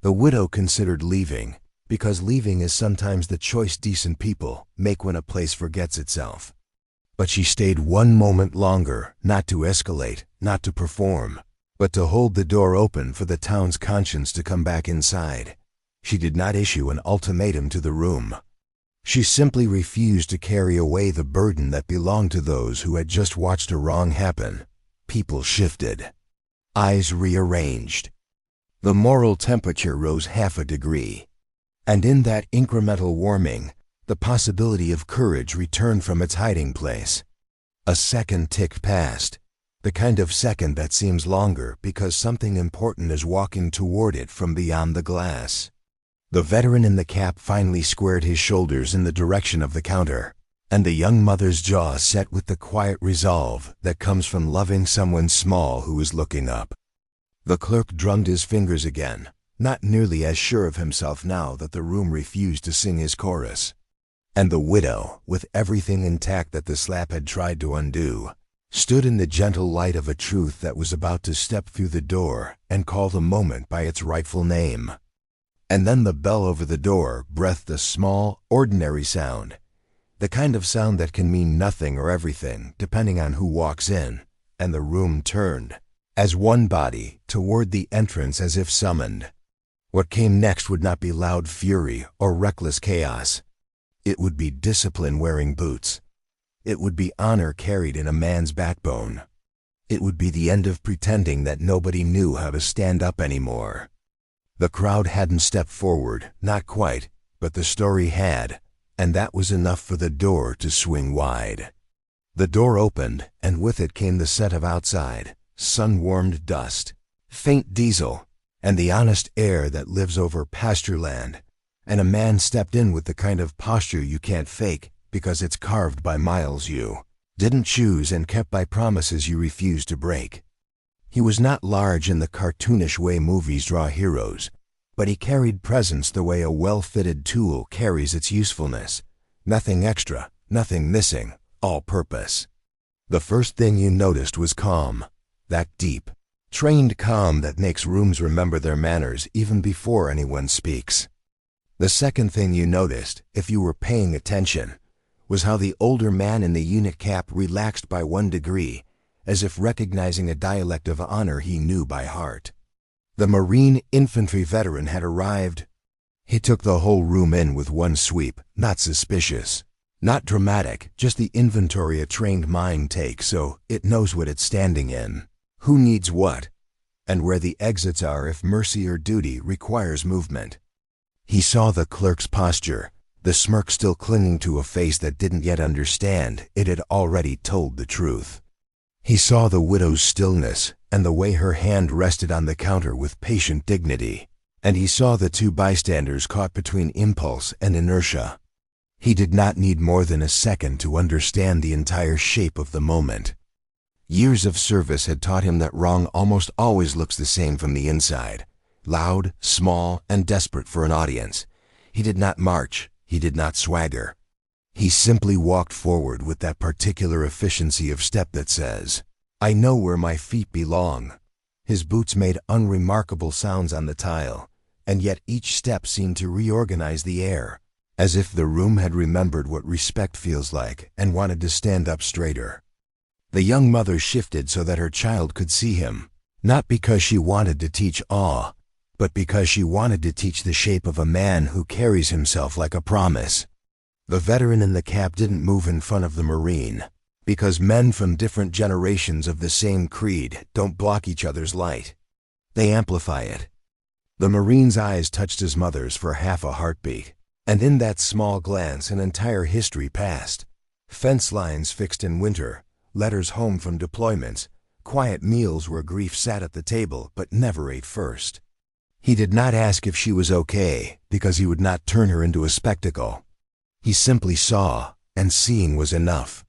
The widow considered leaving, because leaving is sometimes the choice decent people make when a place forgets itself. But she stayed one moment longer, not to escalate, not to perform, but to hold the door open for the town's conscience to come back inside. She did not issue an ultimatum to the room. She simply refused to carry away the burden that belonged to those who had just watched a wrong happen. People shifted. Eyes rearranged. The moral temperature rose half a degree. And in that incremental warming, the possibility of courage returned from its hiding place. A second ticked past, the kind of second that seems longer because something important is walking toward it from beyond the glass. The veteran in the cap finally squared his shoulders in the direction of the counter, and the young mother's jaw set with the quiet resolve that comes from loving someone small who is looking up. The clerk drummed his fingers again, not nearly as sure of himself now that the room refused to sing his chorus. And the widow, with everything intact that the slap had tried to undo, stood in the gentle light of a truth that was about to step through the door and call the moment by its rightful name. And then the bell over the door breathed a small, ordinary sound, the kind of sound that can mean nothing or everything depending on who walks in, and the room turned, as one body, toward the entrance as if summoned. What came next would not be loud fury or reckless chaos. It would be discipline wearing boots. It would be honor carried in a man's backbone. It would be the end of pretending that nobody knew how to stand up anymore. The crowd hadn't stepped forward, not quite, but the story had, and that was enough for the door to swing wide. The door opened, and with it came the scent of outside, sun-warmed dust, faint diesel, and the honest air that lives over pasture land, and a man stepped in with the kind of posture you can't fake because it's carved by miles you didn't choose and kept by promises you refused to break. He was not large in the cartoonish way movies draw heroes, but he carried presence the way a well-fitted tool carries its usefulness. Nothing extra, nothing missing, all purpose. The first thing you noticed was calm, that deep, trained calm that makes rooms remember their manners even before anyone speaks. The second thing you noticed, if you were paying attention, was how the older man in the unit cap relaxed by 1 degree, as if recognizing a dialect of honor he knew by heart. The Marine infantry veteran had arrived. He took the whole room in with one sweep, not suspicious, not dramatic, just the inventory a trained mind takes so it knows what it's standing in, who needs what, and where the exits are if mercy or duty requires movement. He saw the clerk's posture, the smirk still clinging to a face that didn't yet understand it had already told the truth. He saw the widow's stillness and the way her hand rested on the counter with patient dignity, and he saw the two bystanders caught between impulse and inertia. He did not need more than a second to understand the entire shape of the moment. Years of service had taught him that wrong almost always looks the same from the inside, loud, small, and desperate for an audience. He did not march. He did not swagger. He simply walked forward with that particular efficiency of step that says, "I know where my feet belong." His boots made unremarkable sounds on the tile, and yet each step seemed to reorganize the air, as if the room had remembered what respect feels like and wanted to stand up straighter. The young mother shifted so that her child could see him, not because she wanted to teach awe, but because she wanted to teach the shape of a man who carries himself like a promise. The veteran in the cap didn't move in front of the Marine, because men from different generations of the same creed don't block each other's light. They amplify it. The Marine's eyes touched his mother's for half a heartbeat, and in that small glance an entire history passed. Fence lines fixed in winter, letters home from deployments, quiet meals where grief sat at the table but never ate first. He did not ask if she was okay, because he would not turn her into a spectacle. He simply saw, and seeing was enough.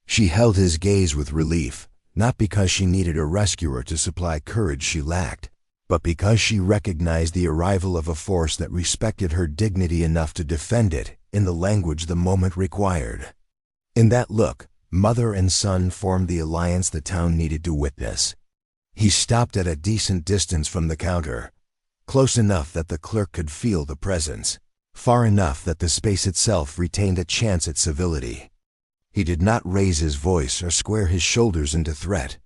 She held his gaze with relief, not because she needed a rescuer to supply courage she lacked, but because she recognized the arrival of a force that respected her dignity enough to defend it in the language the moment required. In that look, mother and son formed the alliance the town needed to witness. He stopped at a decent distance from the counter, close enough that the clerk could feel the presence, far enough that the space itself retained a chance at civility. He did not raise his voice or square his shoulders into threat.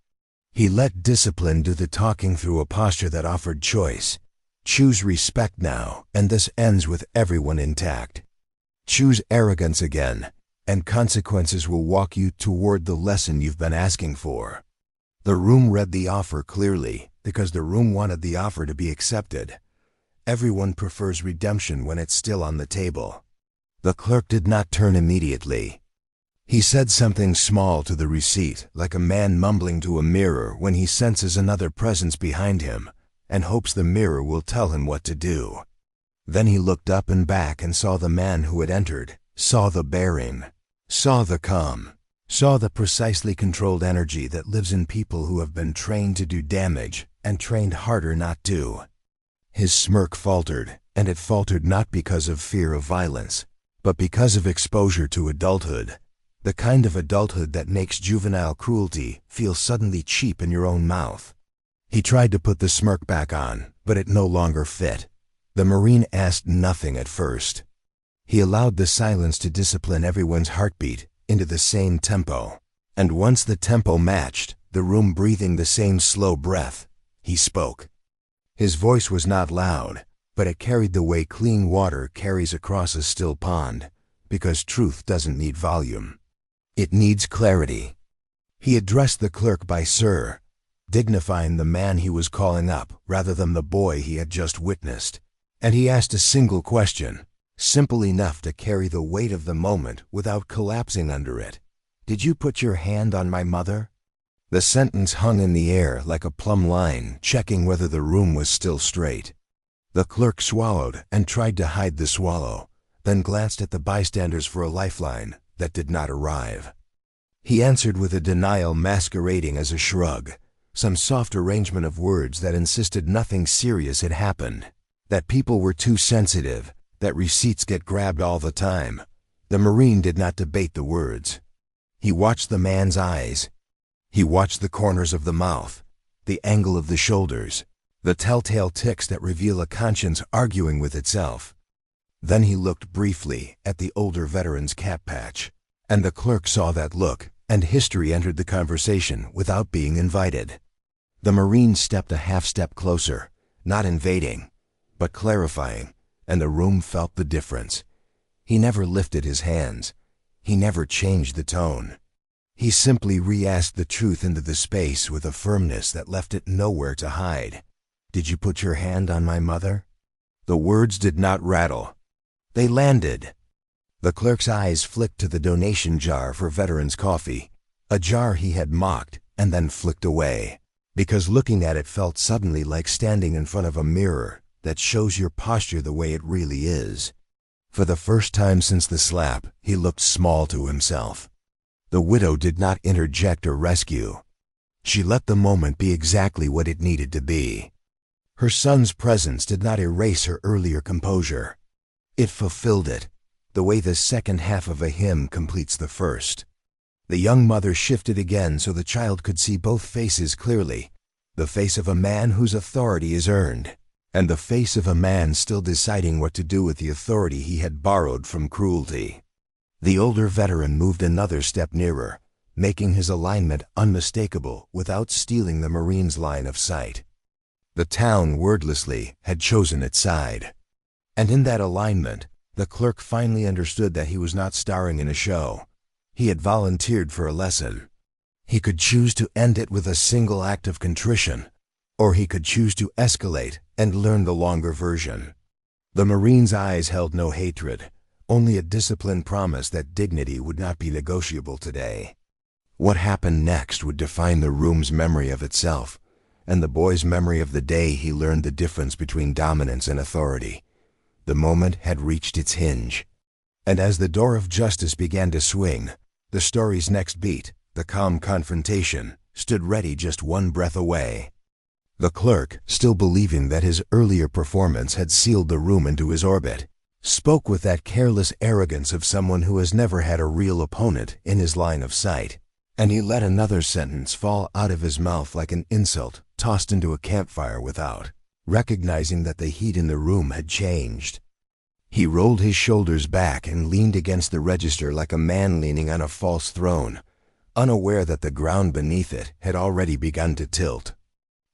He let discipline do the talking through a posture that offered choice. Choose respect now, and this ends with everyone intact. Choose arrogance again, and consequences will walk you toward the lesson you've been asking for. The room read the offer clearly because the room wanted the offer to be accepted. Everyone prefers redemption when it's still on the table. The clerk did not turn immediately. He said something small to the receipt, like a man mumbling to a mirror when he senses another presence behind him and hopes the mirror will tell him what to do. Then he looked up and back and saw the man who had entered, saw the bearing, saw the calm, saw the precisely controlled energy that lives in people who have been trained to do damage and trained harder not to. His smirk faltered, and it faltered not because of fear of violence, but because of exposure to adulthood, the kind of adulthood that makes juvenile cruelty feel suddenly cheap in your own mouth. He tried to put the smirk back on, but it no longer fit. The Marine asked nothing at first. He allowed the silence to discipline everyone's heartbeat into the same tempo. And once the tempo matched, the room breathing the same slow breath, he spoke. His voice was not loud, but it carried the way clean water carries across a still pond, because truth doesn't need volume. It needs clarity. He addressed the clerk by sir, dignifying the man he was calling up rather than the boy he had just witnessed. And he asked a single question, simple enough to carry the weight of the moment without collapsing under it. Did you put your hand on my mother? The sentence hung in the air like a plumb line, checking whether the room was still straight. The clerk swallowed and tried to hide the swallow, then glanced at the bystanders for a lifeline that did not arrive. He answered with a denial masquerading as a shrug, some soft arrangement of words that insisted nothing serious had happened, that people were too sensitive, that receipts get grabbed all the time. The Marine did not debate the words. He watched the man's eyes. He watched the corners of the mouth, the angle of the shoulders, the telltale tics that reveal a conscience arguing with itself. Then he looked briefly at the older veteran's cap patch, and the clerk saw that look, and history entered the conversation without being invited. The Marine stepped a half-step closer, not invading, but clarifying, and the room felt the difference. He never lifted his hands. He never changed the tone. He simply re-asked the truth into the space with a firmness that left it nowhere to hide. Did you put your hand on my mother? The words did not rattle. They landed. The clerk's eyes flicked to the donation jar for veterans' coffee, a jar he had mocked and then flicked away, because looking at it felt suddenly like standing in front of a mirror that shows your posture the way it really is. For the first time since the slap, he looked small to himself. The widow did not interject or rescue. She let the moment be exactly what it needed to be. Her son's presence did not erase her earlier composure. It fulfilled it, the way the second half of a hymn completes the first. The young mother shifted again so the child could see both faces clearly, the face of a man whose authority is earned, and the face of a man still deciding what to do with the authority he had borrowed from cruelty. The older veteran moved another step nearer, making his alignment unmistakable without stealing the Marine's line of sight. The town, wordlessly, had chosen its side. And in that alignment, the clerk finally understood that he was not starring in a show. He had volunteered for a lesson. He could choose to end it with a single act of contrition, or he could choose to escalate and learn the longer version. The Marine's eyes held no hatred, only a disciplined promise that dignity would not be negotiable today. What happened next would define the room's memory of itself, and the boy's memory of the day he learned the difference between dominance and authority. The moment had reached its hinge. And as the door of justice began to swing, the story's next beat, the calm confrontation, stood ready just one breath away. The clerk, still believing that his earlier performance had sealed the room into his orbit, spoke with that careless arrogance of someone who has never had a real opponent in his line of sight, and he let another sentence fall out of his mouth like an insult tossed into a campfire without, recognizing that the heat in the room had changed. He rolled his shoulders back and leaned against the register like a man leaning on a false throne, unaware that the ground beneath it had already begun to tilt.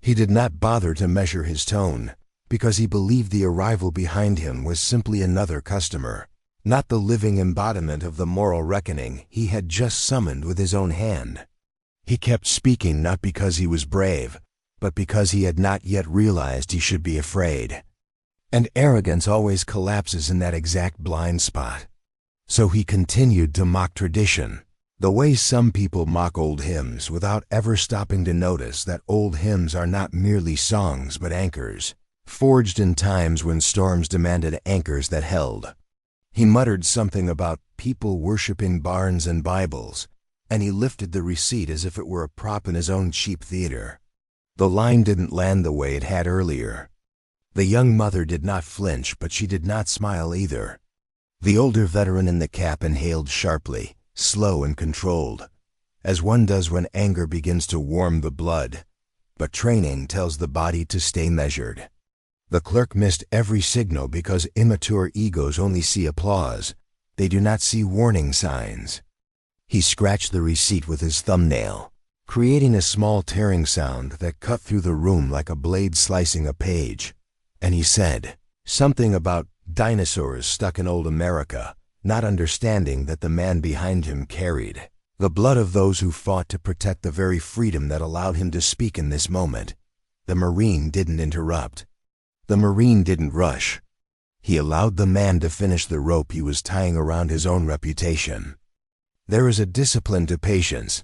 He did not bother to measure his tone, because he believed the arrival behind him was simply another customer, not the living embodiment of the moral reckoning he had just summoned with his own hand. He kept speaking not because he was brave, but because he had not yet realized he should be afraid. And arrogance always collapses in that exact blind spot. So he continued to mock tradition, the way some people mock old hymns without ever stopping to notice that old hymns are not merely songs but anchors, forged in times when storms demanded anchors that held. He muttered something about people worshiping barns and Bibles, and he lifted the receipt as if it were a prop in his own cheap theater. The line didn't land the way it had earlier. The young mother did not flinch, but she did not smile either. The older veteran in the cap inhaled sharply, slow and controlled, as one does when anger begins to warm the blood, but training tells the body to stay measured. The clerk missed every signal because immature egos only see applause. They do not see warning signs. He scratched the receipt with his thumbnail, creating a small tearing sound that cut through the room like a blade slicing a page. And he said something about dinosaurs stuck in old America, not understanding that the man behind him carried the blood of those who fought to protect the very freedom that allowed him to speak in this moment. The Marine didn't interrupt. The Marine didn't rush. He allowed the man to finish the rope he was tying around his own reputation. There is a discipline to patience,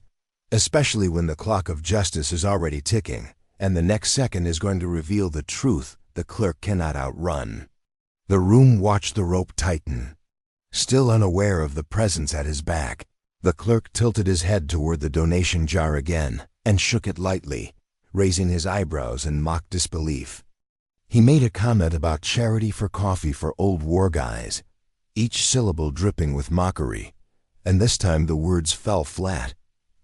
especially when the clock of justice is already ticking, and the next second is going to reveal the truth the clerk cannot outrun. The room watched the rope tighten. Still unaware of the presence at his back, the clerk tilted his head toward the donation jar again and shook it lightly, raising his eyebrows in mock disbelief. He made a comment about charity for coffee for old war guys, each syllable dripping with mockery, and this time the words fell flat.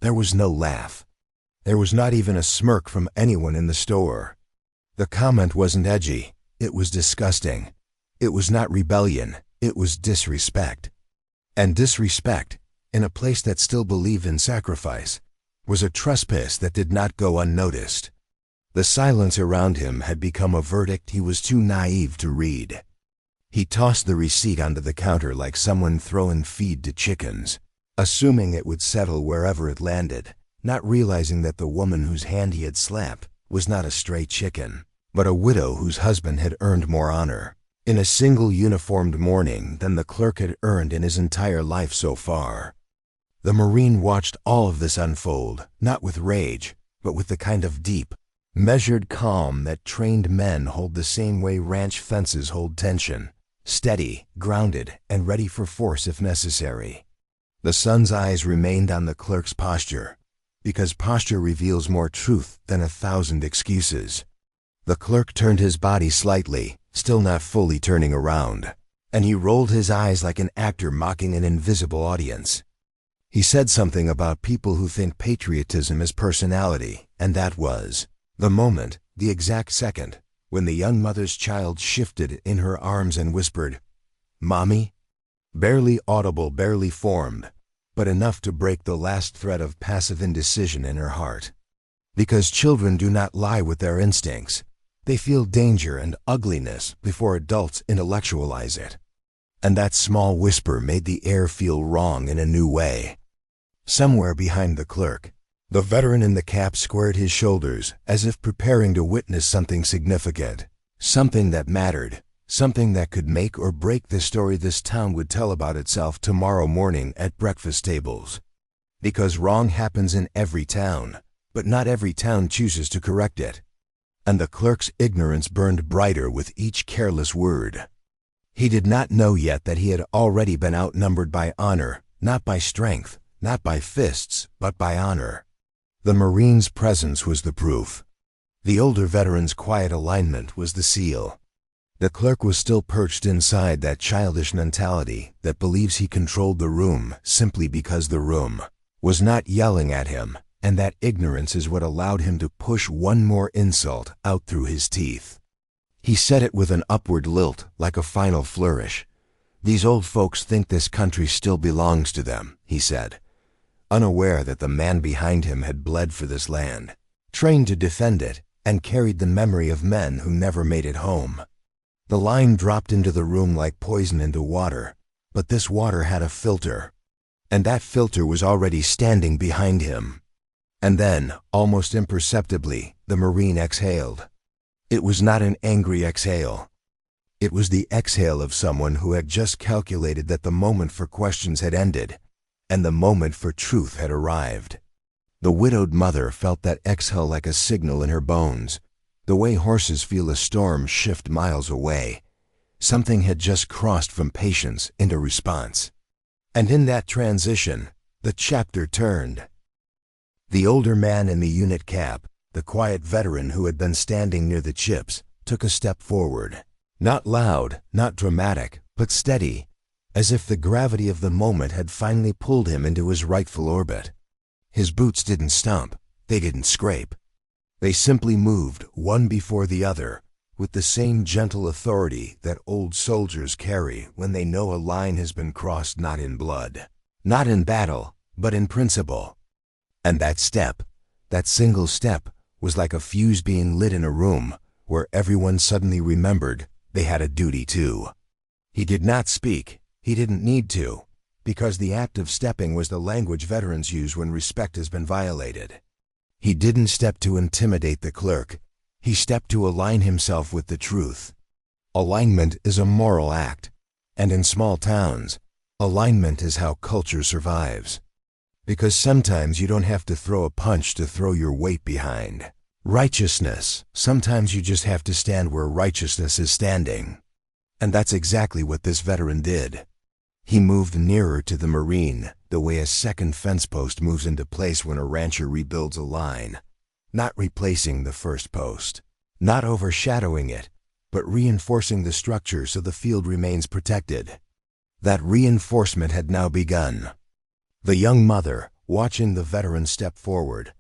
There was no laugh. There was not even a smirk from anyone in the store. The comment wasn't edgy, it was disgusting. It was not rebellion, it was disrespect. And disrespect, in a place that still believed in sacrifice, was a trespass that did not go unnoticed. The silence around him had become a verdict he was too naive to read. He tossed the receipt onto the counter like someone throwing feed to chickens, assuming it would settle wherever it landed, not realizing that the woman whose hand he had slapped was not a stray chicken, but a widow whose husband had earned more honor in a single uniformed morning than the clerk had earned in his entire life so far. The Marine watched all of this unfold, not with rage, but with the kind of deep, measured calm that trained men hold the same way ranch fences hold tension, steady, grounded, and ready for force if necessary. The son's eyes remained on the clerk's posture, because posture reveals more truth than 1,000 excuses. The clerk turned his body slightly, still not fully turning around, and he rolled his eyes like an actor mocking an invisible audience. He said something about people who think patriotism is personality, and that was the moment, the exact second, when the young mother's child shifted in her arms and whispered, "Mommy?" Barely audible, barely formed, but enough to break the last thread of passive indecision in her heart. Because children do not lie with their instincts. They feel danger and ugliness before adults intellectualize it. And that small whisper made the air feel wrong in a new way. Somewhere behind the clerk, the veteran in the cap squared his shoulders as if preparing to witness something significant, something that mattered, something that could make or break the story this town would tell about itself tomorrow morning at breakfast tables. Because wrong happens in every town, but not every town chooses to correct it. And the clerk's ignorance burned brighter with each careless word. He did not know yet that he had already been outnumbered by honor, not by strength, not by fists, but by honor. The Marine's presence was the proof. The older veteran's quiet alignment was the seal. The clerk was still perched inside that childish mentality that believes he controlled the room simply because the room was not yelling at him, and that ignorance is what allowed him to push one more insult out through his teeth. He said it with an upward lilt, like a final flourish. "These old folks think this country still belongs to them," he said, unaware that the man behind him had bled for this land, trained to defend it, and carried the memory of men who never made it home. The line dropped into the room like poison into water, But this water had a filter, and that filter was already standing behind him. And then, almost imperceptibly, the Marine exhaled. It was not an angry exhale. It was the exhale of someone who had just calculated that the moment for questions had ended, and the moment for truth had arrived. The widowed mother felt that exhale like a signal in her bones, the way horses feel a storm shift miles away. Something had just crossed from patience into response. And in that transition, the chapter turned. The older man in the unit cap, the quiet veteran who had been standing near the chips, took a step forward. Not loud, not dramatic, but steady, as if the gravity of the moment had finally pulled him into his rightful orbit. His boots didn't stump, they didn't scrape. They simply moved, one before the other, with the same gentle authority that old soldiers carry when they know a line has been crossed, not in blood, not in battle, but in principle. And that step, that single step, was like a fuse being lit in a room where everyone suddenly remembered they had a duty too. He did not speak. He didn't need to, because the act of stepping was the language veterans use when respect has been violated. He didn't step to intimidate the clerk. He stepped to align himself with the truth. Alignment is a moral act, and in small towns, alignment is how culture survives. Because sometimes you don't have to throw a punch to throw your weight behind righteousness. Sometimes you just have to stand where righteousness is standing. And that's exactly what this veteran did. He moved nearer to the Marine, the way a second fence post moves into place when a rancher rebuilds a line. Not replacing the first post, not overshadowing it, but reinforcing the structure so the field remains protected. That reinforcement had now begun. The young mother, watching the veteran step forward,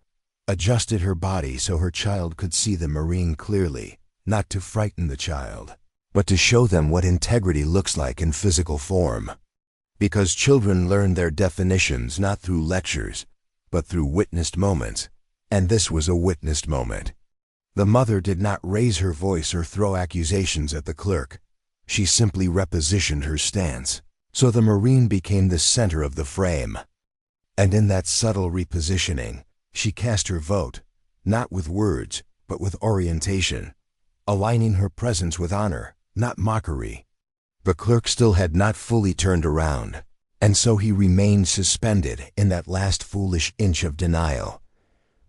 adjusted her body so her child could see the Marine clearly, not to frighten the child, but to show them what integrity looks like in physical form. Because children learn their definitions not through lectures, but through witnessed moments, and this was a witnessed moment. The mother did not raise her voice or throw accusations at the clerk. She simply repositioned her stance, so the Marine became the center of the frame. And in that subtle repositioning, she cast her vote, not with words, but with orientation, aligning her presence with honor, not mockery. The clerk still had not fully turned around, and so he remained suspended in that last foolish inch of denial.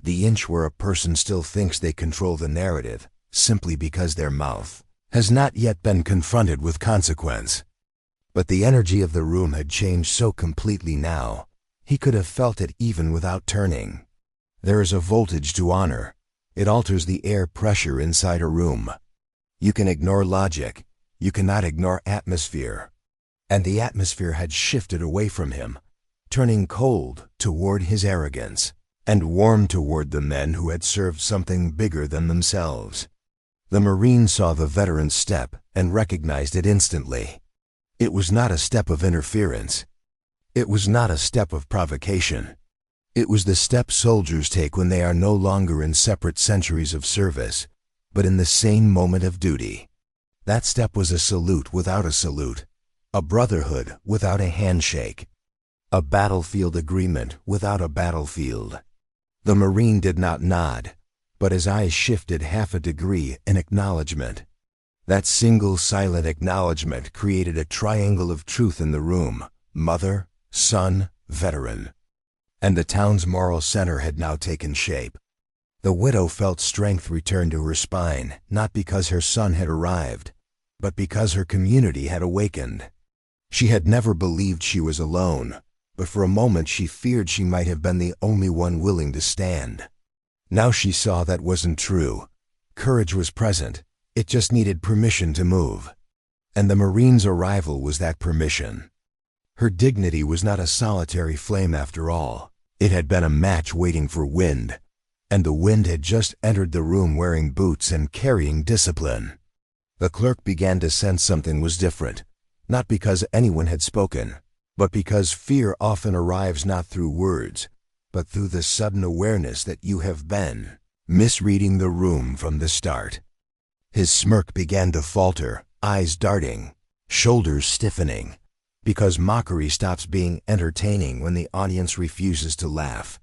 The inch where a person still thinks they control the narrative, simply because their mouth has not yet been confronted with consequence. But the energy of the room had changed so completely now, he could have felt it even without turning. There is a voltage to honor. It alters the air pressure inside a room. You can ignore logic. You cannot ignore atmosphere. And the atmosphere had shifted away from him, turning cold toward his arrogance, and warm toward the men who had served something bigger than themselves. The Marine saw the veteran's step and recognized it instantly. It was not a step of interference. It was not a step of provocation. It was the step soldiers take when they are no longer in separate centuries of service, but in the same moment of duty. That step was a salute without a salute, a brotherhood without a handshake, a battlefield agreement without a battlefield. The Marine did not nod, but his eyes shifted half a degree in acknowledgement. That single silent acknowledgement created a triangle of truth in the room: mother, son, veteran. And the town's moral center had now taken shape. The widow felt strength return to her spine, not because her son had arrived, but because her community had awakened. She had never believed she was alone, but for a moment she feared she might have been the only one willing to stand. Now she saw that wasn't true. Courage was present. It just needed permission to move. And the Marine's arrival was that permission. Her dignity was not a solitary flame after all. It had been a match waiting for wind, and the wind had just entered the room wearing boots and carrying discipline. The clerk began to sense something was different, not because anyone had spoken, but because fear often arrives not through words, but through the sudden awareness that you have been misreading the room from the start. His smirk began to falter, eyes darting, shoulders stiffening. Because mockery stops being entertaining when the audience refuses to laugh.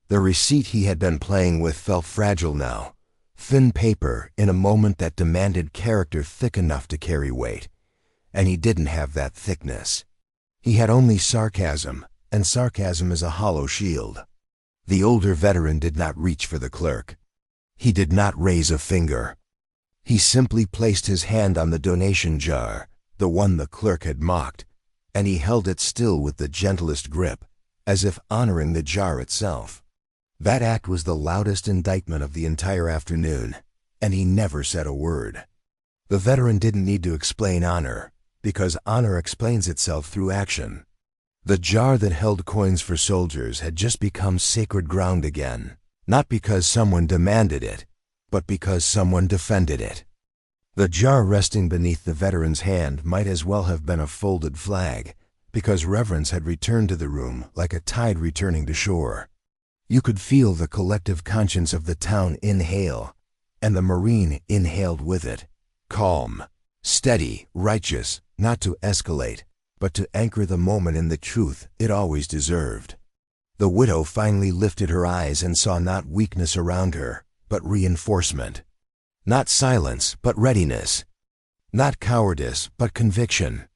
The receipt he had been playing with felt fragile now, thin paper in a moment that demanded character thick enough to carry weight. And he didn't have that thickness. He had only sarcasm, and sarcasm is a hollow shield. The older veteran did not reach for the clerk. He did not raise a finger. He simply placed his hand on the donation jar, the one the clerk had mocked, and he held it still with the gentlest grip, as if honoring the jar itself. That act was the loudest indictment of the entire afternoon, and he never said a word. The veteran didn't need to explain honor, because honor explains itself through action. The jar that held coins for soldiers had just become sacred ground again, not because someone demanded it, but because someone defended it. The jar resting beneath the veteran's hand might as well have been a folded flag, because reverence had returned to the room like a tide returning to shore. You could feel the collective conscience of the town inhale, and the Marine inhaled with it, calm, steady, righteous, not to escalate, but to anchor the moment in the truth it always deserved. The widow finally lifted her eyes and saw not weakness around her, but reinforcement. Not silence, but readiness. Not cowardice, but conviction.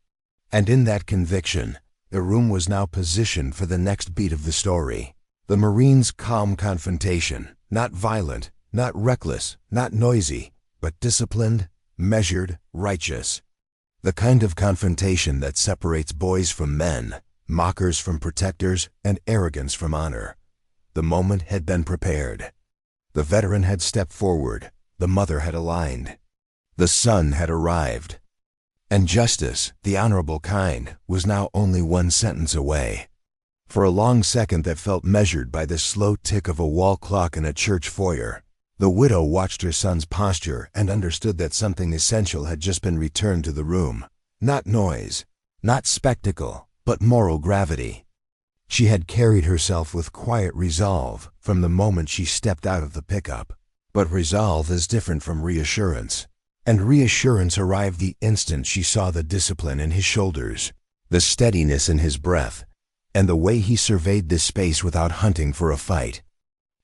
And in that conviction, the room was now positioned for the next beat of the story. The Marine's calm confrontation, not violent, not reckless, not noisy, but disciplined, measured, righteous. The kind of confrontation that separates boys from men, mockers from protectors, and arrogance from honor. The moment had been prepared. The veteran had stepped forward, the mother had aligned. The son had arrived. And justice, the honorable kind, was now only one sentence away. For a long second that felt measured by the slow tick of a wall clock in a church foyer, the widow watched her son's posture and understood that something essential had just been returned to the room. Not noise, not spectacle, but moral gravity. She had carried herself with quiet resolve from the moment she stepped out of the pickup. But resolve is different from reassurance. And reassurance arrived the instant she saw the discipline in his shoulders, the steadiness in his breath, and the way he surveyed this space without hunting for a fight.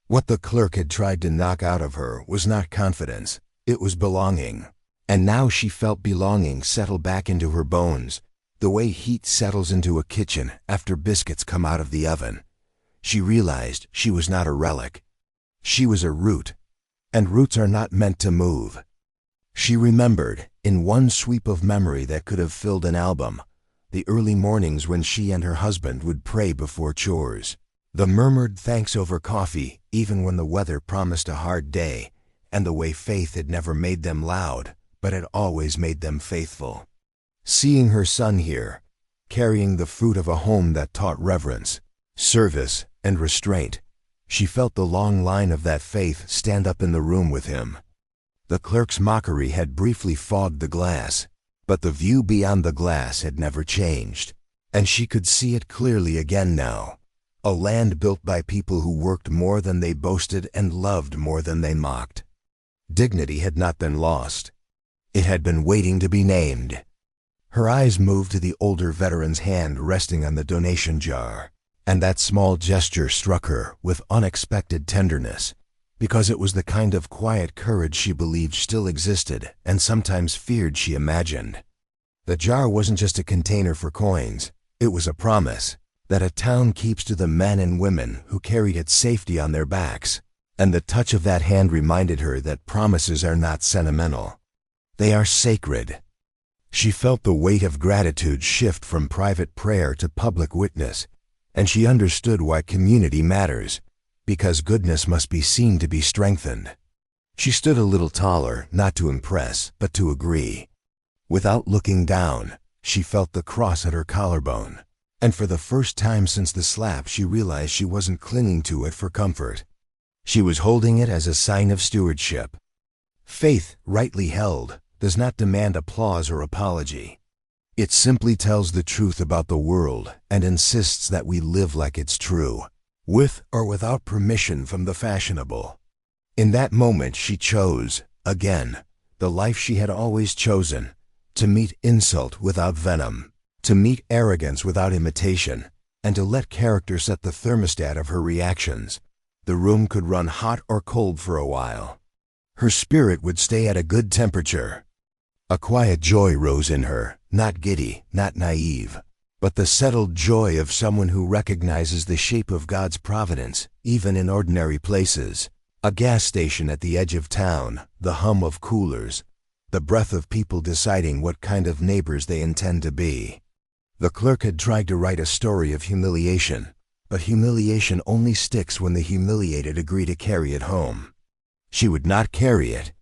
What the clerk had tried to knock out of her was not confidence, it was belonging. And now she felt belonging settle back into her bones, the way heat settles into a kitchen after biscuits come out of the oven. She realized she was not a relic. She was a root, and roots are not meant to move. She remembered, in one sweep of memory that could have filled an album, the early mornings when she and her husband would pray before chores, the murmured thanks over coffee even when the weather promised a hard day, and the way faith had never made them loud, but had always made them faithful. Seeing her son here, carrying the fruit of a home that taught reverence, service, and restraint, she felt the long line of that faith stand up in the room with him. The clerk's mockery had briefly fogged the glass, but the view beyond the glass had never changed, and she could see it clearly again now. A land built by people who worked more than they boasted and loved more than they mocked. Dignity had not been lost. It had been waiting to be named. Her eyes moved to the older veteran's hand resting on the donation jar, and that small gesture struck her with unexpected tenderness, because it was the kind of quiet courage she believed still existed and sometimes feared she imagined. The jar wasn't just a container for coins, it was a promise that a town keeps to the men and women who carried its safety on their backs, and the touch of that hand reminded her that promises are not sentimental. They are sacred. She felt the weight of gratitude shift from private prayer to public witness, and she understood why community matters, because goodness must be seen to be strengthened. She stood a little taller, not to impress, but to agree. Without looking down, she felt the cross at her collarbone, and for the first time since the slap she realized she wasn't clinging to it for comfort. She was holding it as a sign of stewardship. Faith, rightly held, does not demand applause or apology. It simply tells the truth about the world and insists that we live like it's true, with or without permission from the fashionable. In that moment she chose, again, the life she had always chosen, to meet insult without venom, to meet arrogance without imitation, and to let character set the thermostat of her reactions. The room could run hot or cold for a while. Her spirit would stay at a good temperature. A quiet joy rose in her, not giddy, not naive, but the settled joy of someone who recognizes the shape of God's providence, even in ordinary places. A gas station at the edge of town, the hum of coolers, the breath of people deciding what kind of neighbors they intend to be. The clerk had tried to write a story of humiliation, but humiliation only sticks when the humiliated agree to carry it home. She would not carry it.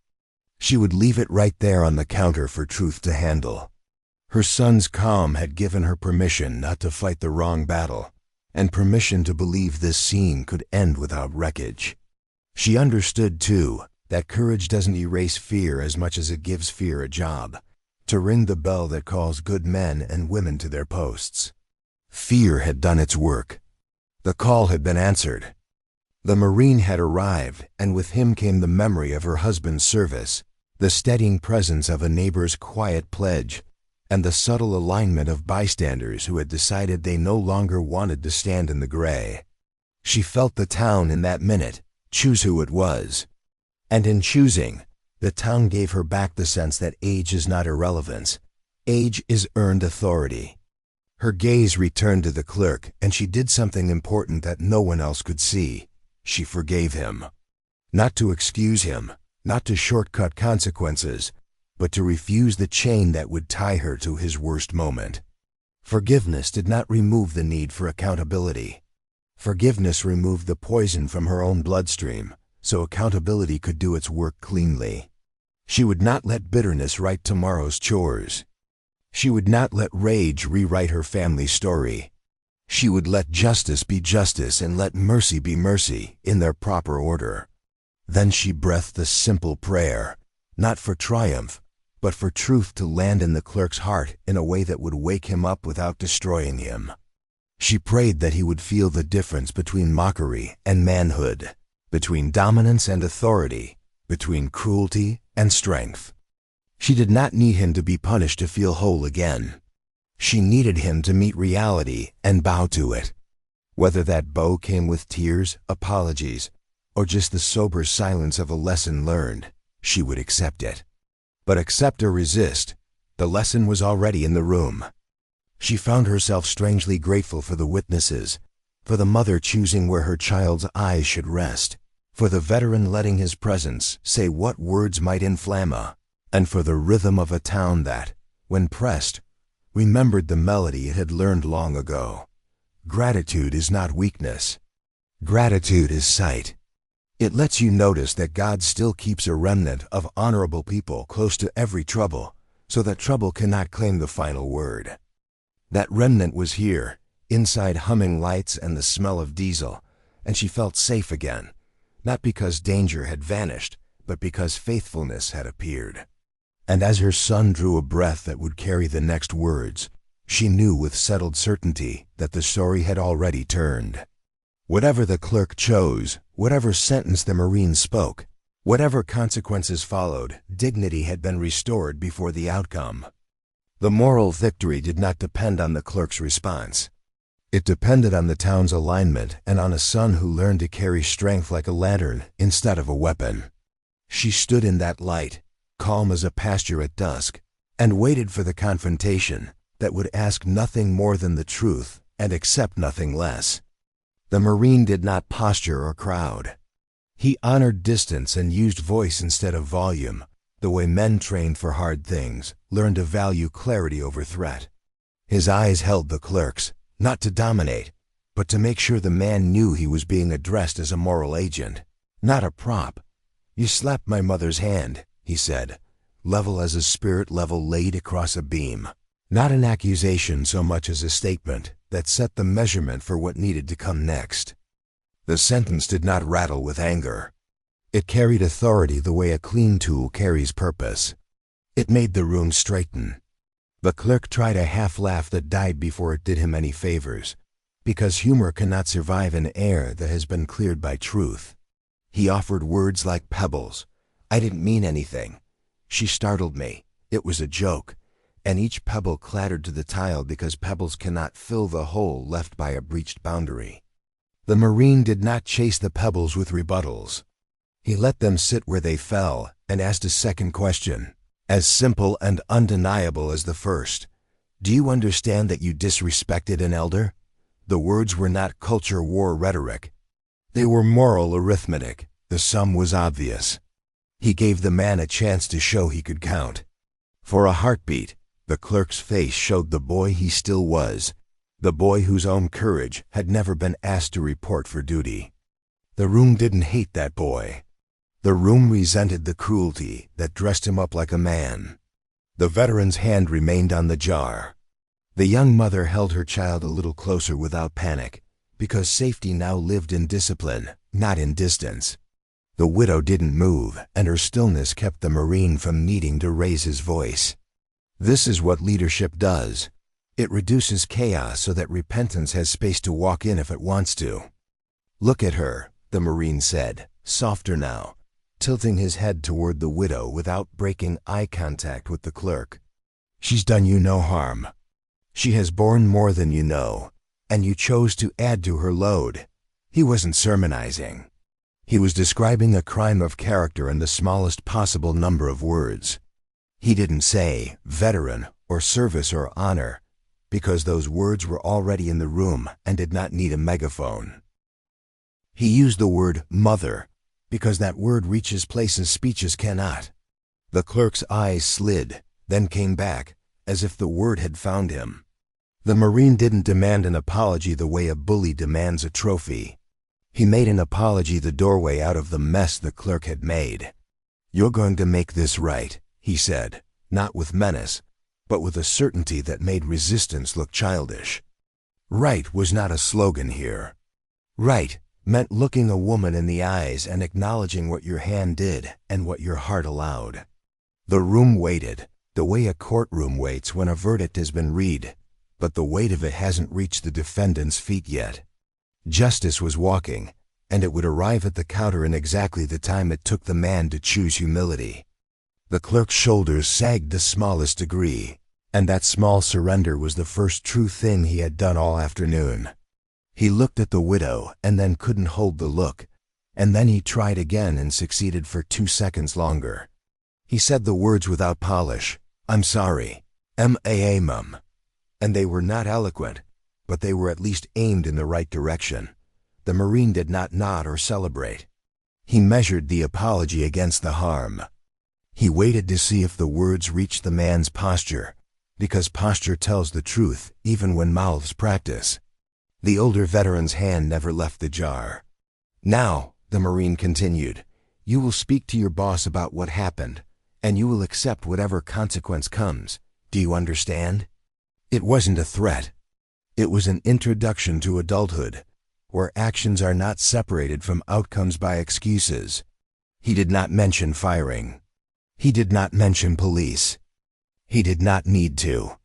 She would leave it right there on the counter for truth to handle. Her son's calm had given her permission not to fight the wrong battle, and permission to believe this scene could end without wreckage. She understood, too, that courage doesn't erase fear as much as it gives fear a job, to ring the bell that calls good men and women to their posts. Fear had done its work. The call had been answered. The Marine had arrived, and with him came the memory of her husband's service, the steadying presence of a neighbor's quiet pledge, and the subtle alignment of bystanders who had decided they no longer wanted to stand in the gray. She felt the town in that minute choose who it was. And in choosing, the town gave her back the sense that age is not irrelevance. Age is earned authority. Her gaze returned to the clerk, and she did something important that no one else could see. She forgave him. Not to excuse him, not to shortcut consequences, but to refuse the chain that would tie her to his worst moment. Forgiveness did not remove the need for accountability. Forgiveness removed the poison from her own bloodstream, so accountability could do its work cleanly. She would not let bitterness write tomorrow's chores. She would not let rage rewrite her family story. She would let justice be justice and let mercy be mercy in their proper order. Then she breathed a simple prayer, not for triumph, but for truth to land in the clerk's heart in a way that would wake him up without destroying him. She prayed that he would feel the difference between mockery and manhood, between dominance and authority, between cruelty and strength. She did not need him to be punished to feel whole again. She needed him to meet reality and bow to it. Whether that bow came with tears, apologies, or just the sober silence of a lesson learned, she would accept it. But accept or resist, the lesson was already in the room. She found herself strangely grateful for the witnesses, for the mother choosing where her child's eyes should rest, for the veteran letting his presence say what words might inflame her, and for the rhythm of a town that, when pressed, remembered the melody it had learned long ago. Gratitude is not weakness. Gratitude is sight. It lets you notice that God still keeps a remnant of honorable people close to every trouble, so that trouble cannot claim the final word. That remnant was here, inside humming lights and the smell of diesel, and she felt safe again, not because danger had vanished, but because faithfulness had appeared. And as her son drew a breath that would carry the next words, she knew with settled certainty that the story had already turned. Whatever the clerk chose, whatever sentence the Marine spoke, whatever consequences followed, dignity had been restored before the outcome. The moral victory did not depend on the clerk's response. It depended on the town's alignment and on a son who learned to carry strength like a lantern instead of a weapon. She stood in that light, calm as a pasture at dusk, and waited for the confrontation that would ask nothing more than the truth and accept nothing less. The Marine did not posture or crowd. He honored distance and used voice instead of volume, the way men trained for hard things learned to value clarity over threat. His eyes held the clerk's, not to dominate, but to make sure the man knew he was being addressed as a moral agent, not a prop. "You slapped my mother's hand," he said, level as a spirit level laid across a beam. Not an accusation so much as a statement that set the measurement for what needed to come next. The sentence did not rattle with anger. It carried authority the way a clean tool carries purpose. It made the room straighten. The clerk tried a half laugh that died before it did him any favors, because humor cannot survive in air that has been cleared by truth. He offered words like pebbles. "I didn't mean anything. She startled me. It was a joke. and each pebble clattered to the tile because pebbles cannot fill the hole left by a breached boundary. The Marine did not chase the pebbles with rebuttals. He let them sit where they fell and asked a second question, as simple and undeniable as the first. Do you understand that you disrespected an elder? The words were not culture war rhetoric. They were moral arithmetic. The sum was obvious. He gave the man a chance to show he could count. For a heartbeat, the clerk's face showed the boy he still was, the boy whose own courage had never been asked to report for duty. The room didn't hate that boy. The room resented the cruelty that dressed him up like a man. The veteran's hand remained on the jar. The young mother held her child a little closer without panic, because safety now lived in discipline, not in distance. The widow didn't move, and her stillness kept the Marine from needing to raise his voice. This is what leadership does. It reduces chaos so that repentance has space to walk in if it wants to. Look at her, the Marine said, softer now, tilting his head toward the widow without breaking eye contact with the clerk. She's done you no harm. She has borne more than you know, and you chose to add to her load. He wasn't sermonizing. He was describing a crime of character in the smallest possible number of words. He didn't say veteran or service or honor, because those words were already in the room and did not need a megaphone. He used the word mother, because that word reaches places speeches cannot. The clerk's eyes slid, then came back, as if the word had found him. The Marine didn't demand an apology the way a bully demands a trophy. He made an apology the doorway out of the mess the clerk had made. You're going to make this right, he said, not with menace, but with a certainty that made resistance look childish. Right was not a slogan here. Right meant looking a woman in the eyes and acknowledging what your hand did and what your heart allowed. The room waited, the way a courtroom waits when a verdict has been read, but the weight of it hasn't reached the defendant's feet yet. Justice was walking, and it would arrive at the counter in exactly the time it took the man to choose humility. The clerk's shoulders sagged the smallest degree, and that small surrender was the first true thing he had done all afternoon. He looked at the widow and then couldn't hold the look, and then he tried again and succeeded for 2 seconds longer. He said the words without polish, "I'm sorry, ma'am," and they were not eloquent, but they were at least aimed in the right direction. The Marine did not nod or celebrate. He measured the apology against the harm. He waited to see if the words reached the man's posture, because posture tells the truth even when mouths practice. The older veteran's hand never left the jar. Now, the Marine continued, you will speak to your boss about what happened, and you will accept whatever consequence comes. Do you understand? It wasn't a threat. It was an introduction to adulthood, where actions are not separated from outcomes by excuses. He did not mention firing. He did not mention police. He did not need to.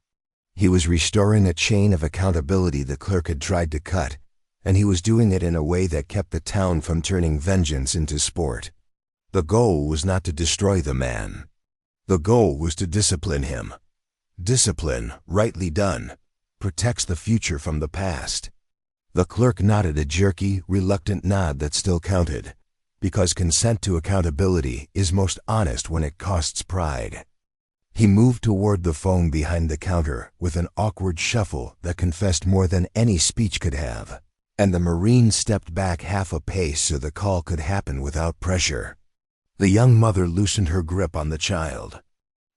He was restoring a chain of accountability the clerk had tried to cut, and he was doing it in a way that kept the town from turning vengeance into sport. The goal was not to destroy the man. The goal was to discipline him. Discipline, rightly done, protects the future from the past. The clerk nodded a jerky, reluctant nod that still counted, because consent to accountability is most honest when it costs pride. He moved toward the phone behind the counter with an awkward shuffle that confessed more than any speech could have, and the Marine stepped back half a pace so the call could happen without pressure. The young mother loosened her grip on the child.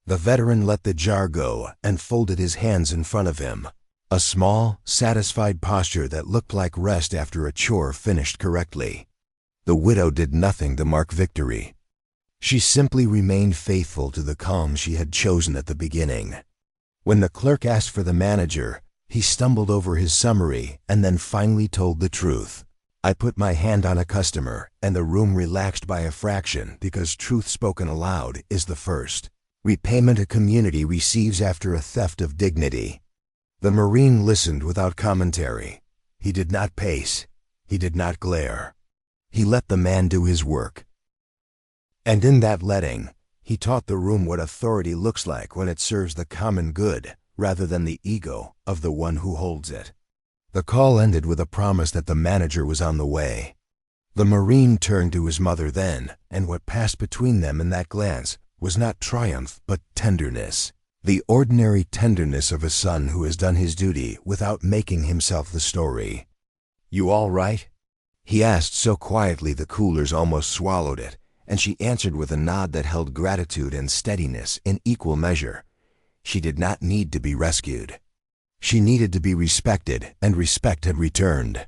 The veteran let the jar go and folded his hands in front of him, a small, satisfied posture that looked like rest after a chore finished correctly. The widow did nothing to mark victory. She simply remained faithful to the calm she had chosen at the beginning. When the clerk asked for the manager, he stumbled over his summary and then finally told the truth. I put my hand on a customer, and the room relaxed by a fraction because truth spoken aloud is the first repayment a community receives after a theft of dignity. The Marine listened without commentary. He did not pace. He did not glare. He let the man do his work. And in that letting, He taught the room what authority looks like when it serves the common good rather than the ego of the one who holds it. The call ended with a promise that the manager was on the way. The Marine turned to his mother then, and what passed between them in that glance was not triumph but tenderness. The ordinary tenderness of a son who has done his duty without making himself the story. "You all right?" he asked so quietly the coolers almost swallowed it, and she answered with a nod that held gratitude and steadiness in equal measure. She did not need to be rescued. She needed to be respected, and respect had returned.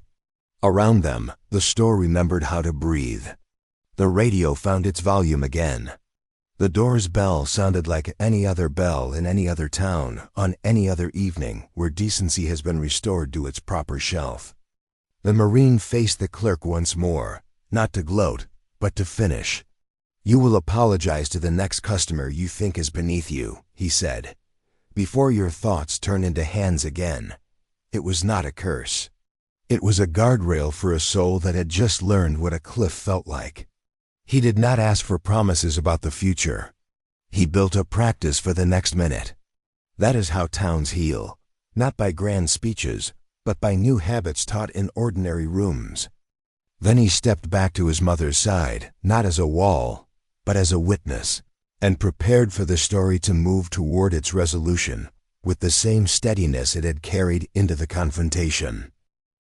Around them, the store remembered how to breathe. The radio found its volume again. The door's bell sounded like any other bell in any other town on any other evening where decency has been restored to its proper shelf. The Marine faced the clerk once more, not to gloat, but to finish. "You will apologize to the next customer you think is beneath you," he said, "before your thoughts turn into hands again." It was not a curse. It was a guardrail for a soul that had just learned what a cliff felt like. He did not ask for promises about the future. He built a practice for the next minute. That is how towns heal, not by grand speeches, but by new habits taught in ordinary rooms. Then he stepped back to his mother's side, not as a wall, but as a witness, and prepared for the story to move toward its resolution with the same steadiness it had carried into the confrontation.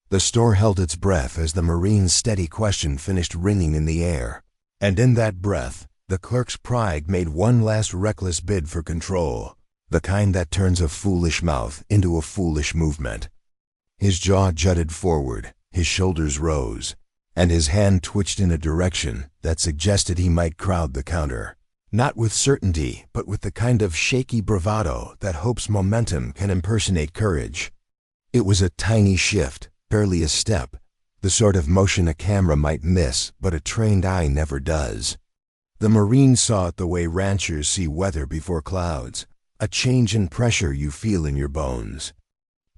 The store held its breath as the Marine's steady question finished ringing in the air. And in that breath, the clerk's pride made one last reckless bid for control, the kind that turns a foolish mouth into a foolish movement. His jaw jutted forward, his shoulders rose, and his hand twitched in a direction that suggested he might crowd the counter. Not with certainty, but with the kind of shaky bravado that hopes momentum can impersonate courage. It was a tiny shift, barely a step, the sort of motion a camera might miss, but a trained eye never does. The Marine saw it the way ranchers see weather before clouds, a change in pressure you feel in your bones.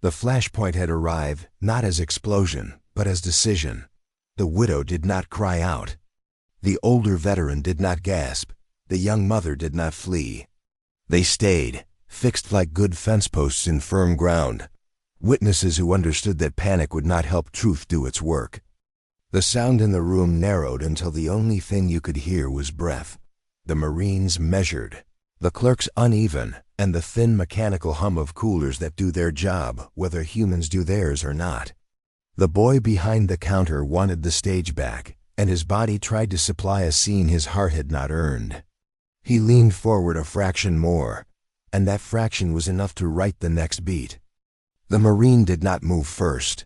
The flashpoint had arrived not as explosion, but as decision. The widow did not cry out. The older veteran did not gasp. The young mother did not flee. They stayed, fixed like good fence posts in firm ground, witnesses who understood that panic would not help truth do its work. The sound in the room narrowed until the only thing you could hear was breath. The Marine's measured, the clerk's uneven, and the thin mechanical hum of coolers that do their job whether humans do theirs or not. The boy behind the counter wanted the stage back, and his body tried to supply a scene his heart had not earned. He leaned forward a fraction more, and that fraction was enough to write the next beat. The Marine did not move first.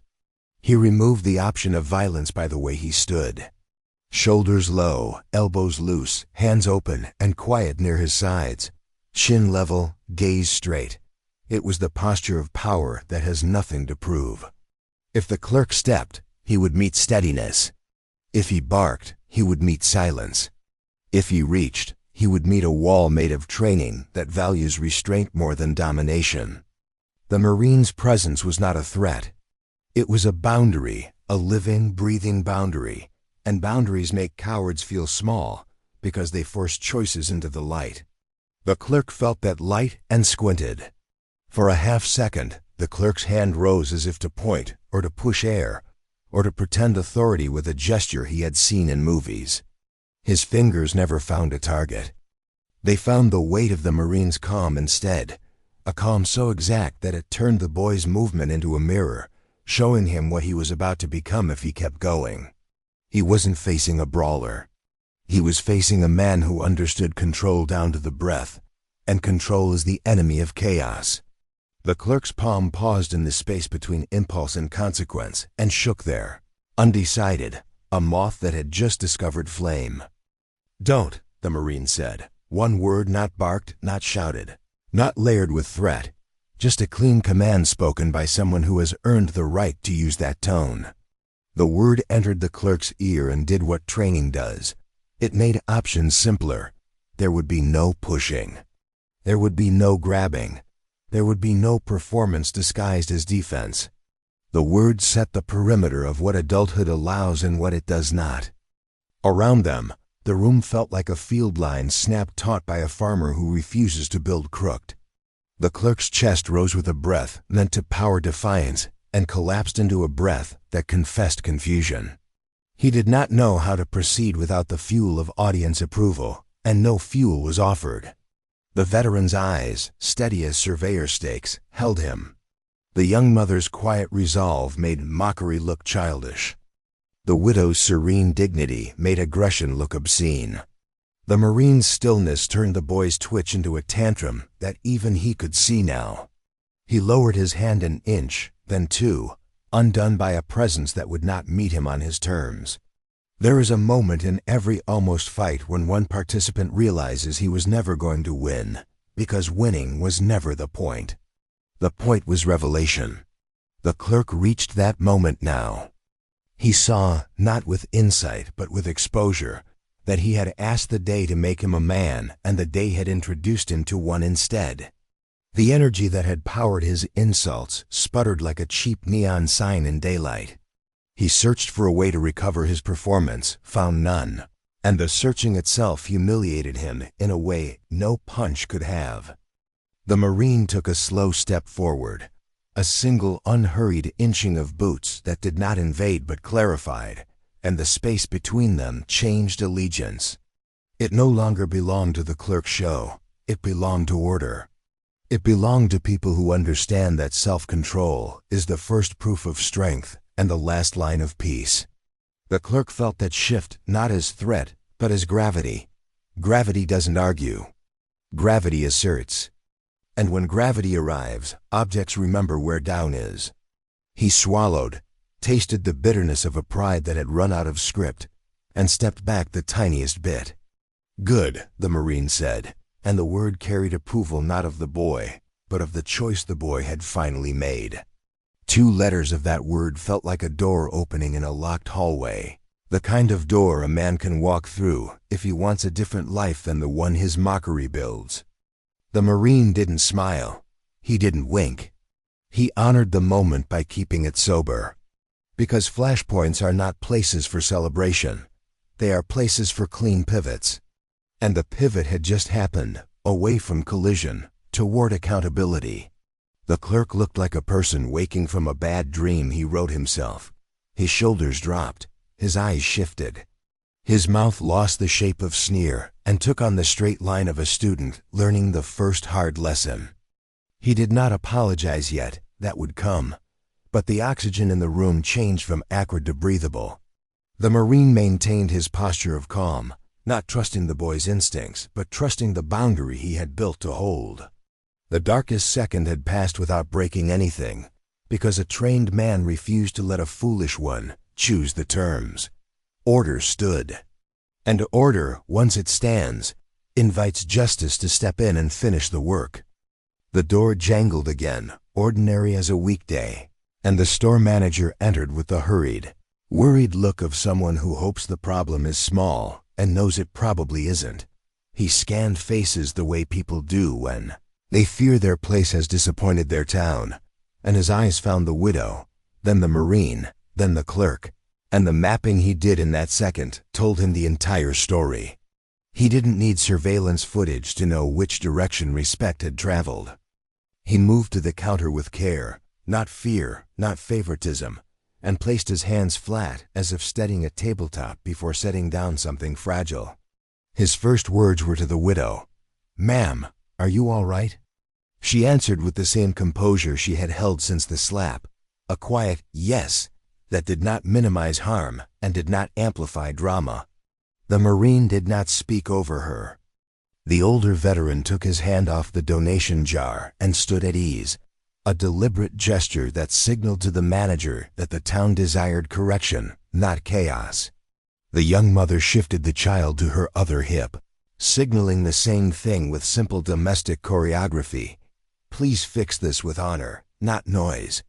He removed the option of violence by the way he stood. Shoulders low, elbows loose, hands open and quiet near his sides. Chin level, gaze straight. It was the posture of power that has nothing to prove. If the clerk stepped, he would meet steadiness. If he barked, he would meet silence. If he reached, he would meet a wall made of training that values restraint more than domination. The Marine's presence was not a threat. It was a boundary, a living, breathing boundary, and boundaries make cowards feel small because they force choices into the light. The clerk felt that light and squinted. For a half second, the clerk's hand rose as if to point or to push air or to pretend authority with a gesture he had seen in movies. His fingers never found a target. They found the weight of the Marine's calm instead, a calm so exact that it turned the boy's movement into a mirror, showing him what he was about to become if he kept going. He wasn't facing a brawler. He was facing a man who understood control down to the breath, and control is the enemy of chaos. The clerk's palm paused in the space between impulse and consequence and shook there, undecided, a moth that had just discovered flame. "Don't," the Marine said. One word, not barked, not shouted, not layered with threat, just a clean command spoken by someone who has earned the right to use that tone. The word entered the clerk's ear and did what training does. It made options simpler. There would be no pushing. There would be no grabbing. There would be no performance disguised as defense. The word set the perimeter of what adulthood allows and what it does not. Around them, The room felt like a field line snapped taut by a farmer who refuses to build crooked. The clerk's chest rose with a breath meant to power defiance and collapsed into a breath that confessed confusion. He did not know how to proceed without the fuel of audience approval, and no fuel was offered. The veteran's eyes, steady as surveyor stakes, held him. The young mother's quiet resolve made mockery look childish. The widow's serene dignity made aggression look obscene. The Marine's stillness turned the boy's twitch into a tantrum that even he could see now. He lowered his hand an inch, then two, undone by a presence that would not meet him on his terms. There is a moment in every almost fight when one participant realizes he was never going to win, because winning was never the point. The point was revelation. The clerk reached that moment now. He saw, not with insight but with exposure, that he had asked the day to make him a man, and the day had introduced him to one instead. The energy that had powered his insults sputtered like a cheap neon sign in daylight. He searched for a way to recover his performance, found none, and the searching itself humiliated him in a way no punch could have. The Marine took a slow step forward, a single unhurried inching of boots that did not invade but clarified, and the space between them changed allegiance. It no longer belonged to the clerk's show, it belonged to order. It belonged to people who understand that self-control is the first proof of strength and the last line of peace. The clerk felt that shift not as threat, but as gravity. Gravity doesn't argue. Gravity asserts. And when gravity arrives, objects remember where down is. He swallowed, tasted the bitterness of a pride that had run out of script, and stepped back the tiniest bit. "Good," the Marine said, and the word carried approval not of the boy, but of the choice the boy had finally made. 2 letters of that word felt like a door opening in a locked hallway, the kind of door a man can walk through if he wants a different life than the one his mockery builds. The Marine didn't smile. He didn't wink. He honored the moment by keeping it sober. Because flashpoints are not places for celebration. They are places for clean pivots. And the pivot had just happened, away from collision, toward accountability. The clerk looked like a person waking from a bad dream he wrote himself. His shoulders dropped. His eyes shifted. His mouth lost the shape of sneer and took on the straight line of a student learning the first hard lesson. He did not apologize yet, that would come. But the oxygen in the room changed from acrid to breathable. The Marine maintained his posture of calm, not trusting the boy's instincts, but trusting the boundary he had built to hold. The darkest second had passed without breaking anything, because a trained man refused to let a foolish one choose the terms. Order stood. And order, once it stands, invites justice to step in and finish the work. The door jangled again, ordinary as a weekday, and the store manager entered with the hurried, worried look of someone who hopes the problem is small and knows it probably isn't. He scanned faces the way people do when they fear their place has disappointed their town, and his eyes found the widow, then the Marine, then the clerk, and the mapping he did in that second told him the entire story. He didn't need surveillance footage to know which direction respect had traveled. He moved to the counter with care, not fear, not favoritism, and placed his hands flat as if steadying a tabletop before setting down something fragile. His first words were to the widow. "Ma'am, are you all right?" She answered with the same composure she had held since the slap, a quiet yes that did not minimize harm and did not amplify drama. The Marine did not speak over her. The older veteran took his hand off the donation jar and stood at ease, a deliberate gesture that signaled to the manager that the town desired correction, not chaos. The young mother shifted the child to her other hip, signaling the same thing with simple domestic choreography. "Please fix this with honor, not noise."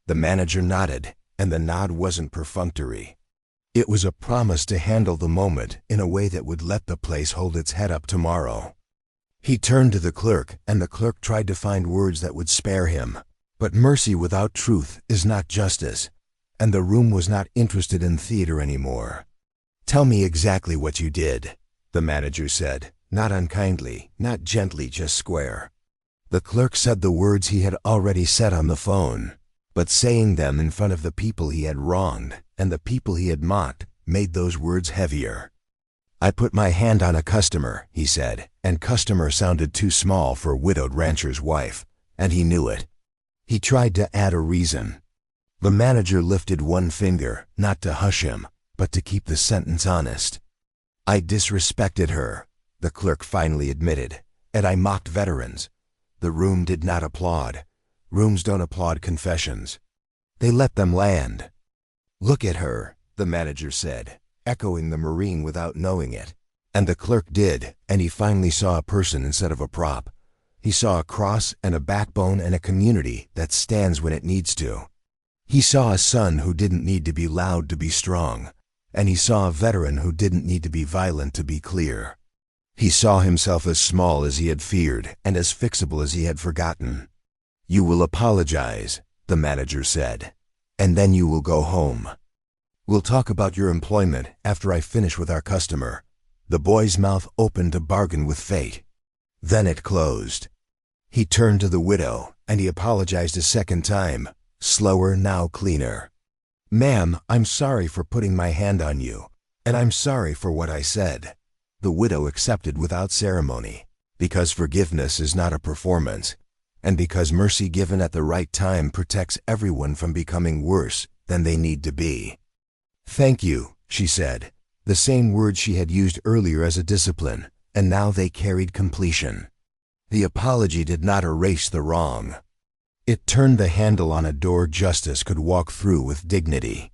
The manager nodded, and the nod wasn't perfunctory. It was a promise to handle the moment in a way that would let the place hold its head up tomorrow. He turned to the clerk, and the clerk tried to find words that would spare him. But mercy without truth is not justice, and the room was not interested in theater anymore. "Tell me exactly what you did," the manager said, not unkindly, not gently, just square. The clerk said the words he had already said on the phone, but saying them in front of the people he had wronged and the people he had mocked made those words heavier. I put my hand on a customer, he said, and customer sounded too small for widowed rancher's wife, and he knew it. He tried to add a reason. The manager lifted one finger, not to hush him, but to keep the sentence honest. I disrespected her, the clerk finally admitted, and I mocked veterans. The room did not applaud. Rooms don't applaud confessions. They let them land. Look at her, the manager said, echoing the Marine without knowing it. And the clerk did, and he finally saw a person instead of a prop. He saw a cross and a backbone and a community that stands when it needs to. He saw a son who didn't need to be loud to be strong, and he saw a veteran who didn't need to be violent to be clear. He saw himself as small as he had feared and as fixable as he had forgotten. You will apologize, the manager said, and then you will go home. We'll talk about your employment after I finish with our customer. The boy's mouth opened to bargain with fate. Then it closed. He turned to the widow, and he apologized a second time, slower, now cleaner. Ma'am, I'm sorry for putting my hand on you, and I'm sorry for what I said. The widow accepted without ceremony, because forgiveness is not a performance, and because mercy given at the right time protects everyone from becoming worse than they need to be. Thank you, she said, the same words she had used earlier as a discipline, and now they carried completion. The apology did not erase the wrong. It turned the handle on a door justice could walk through with dignity.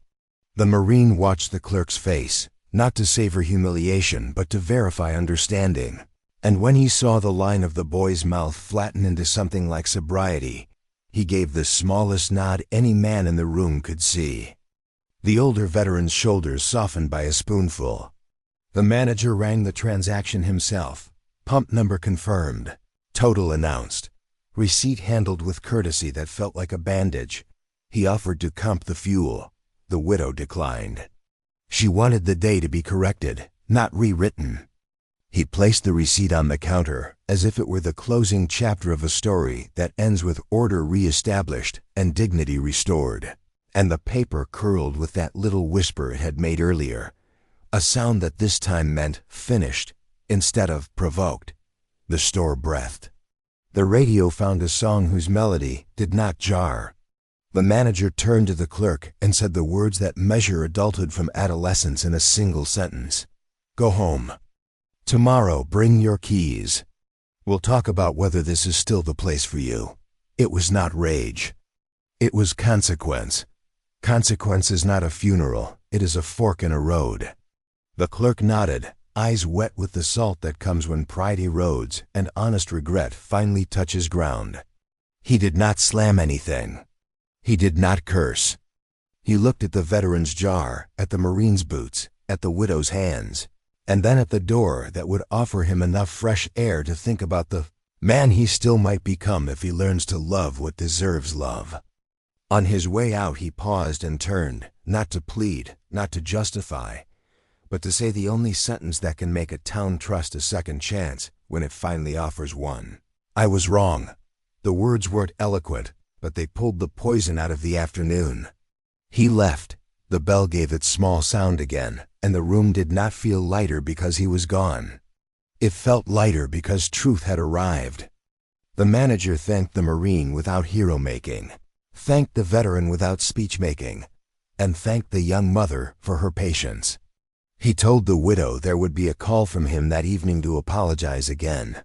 The Marine watched the clerk's face, not to savor humiliation but to verify understanding, and when he saw the line of the boy's mouth flatten into something like sobriety, he gave the smallest nod any man in the room could see. The older veteran's shoulders softened by a spoonful. The manager rang the transaction himself. Pump number confirmed. Total announced. Receipt handled with courtesy that felt like a bandage. He offered to comp the fuel. The widow declined. She wanted the day to be corrected, not rewritten. He placed the receipt on the counter as if it were the closing chapter of a story that ends with order re-established and dignity restored. And the paper curled with that little whisper it had made earlier, a sound that this time meant finished instead of provoked. The store breathed. The radio found a song whose melody did not jar. The manager turned to the clerk and said the words that measure adulthood from adolescence in a single sentence. Go home. Tomorrow, bring your keys. We'll talk about whether this is still the place for you. It was not rage. It was consequence. Consequence is not a funeral. It is a fork in a road. The clerk nodded, eyes wet with the salt that comes when pride erodes and honest regret finally touches ground. He did not slam anything. He did not curse. He looked at the veteran's jar, at the Marine's boots, at the widow's hands, and then at the door that would offer him enough fresh air to think about the man he still might become if he learns to love what deserves love. On his way out he paused and turned, not to plead, not to justify, but to say the only sentence that can make a town trust a second chance when it finally offers one. I was wrong. The words weren't eloquent, but they pulled the poison out of the afternoon. He left. The bell gave its small sound again, and the room did not feel lighter because he was gone. It felt lighter because truth had arrived. The manager thanked the Marine without hero-making, thanked the veteran without speech-making, and thanked the young mother for her patience. He told the widow there would be a call from him that evening to apologize again.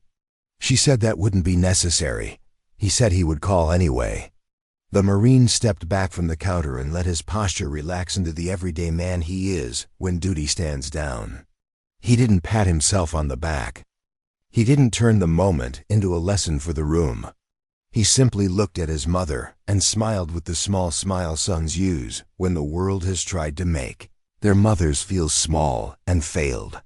She said that wouldn't be necessary. He said he would call anyway. The Marine stepped back from the counter and let his posture relax into the everyday man he is when duty stands down. He didn't pat himself on the back. He didn't turn the moment into a lesson for the room. He simply looked at his mother and smiled with the small smile sons use when the world has tried to make their mothers feel small and failed.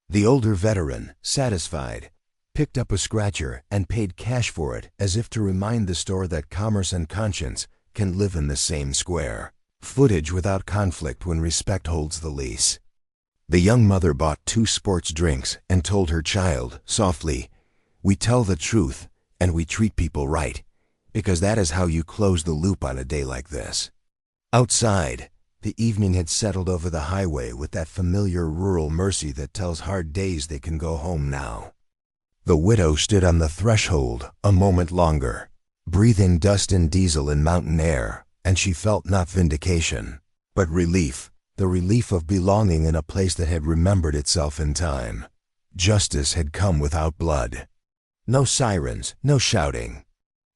The older veteran, satisfied, picked up a scratcher and paid cash for it as if to remind the store that commerce and conscience can live in the same square. Footage without conflict when respect holds the lease. The young mother bought 2 sports drinks and told her child, softly, "We tell the truth, and we treat people right, because that is how you close the loop on a day like this." Outside, the evening had settled over the highway with that familiar rural mercy that tells hard days they can go home now. The widow stood on the threshold a moment longer, breathing dust and diesel and mountain air, and she felt not vindication, but relief, the relief of belonging in a place that had remembered itself in time. Justice had come without blood. No sirens, no shouting.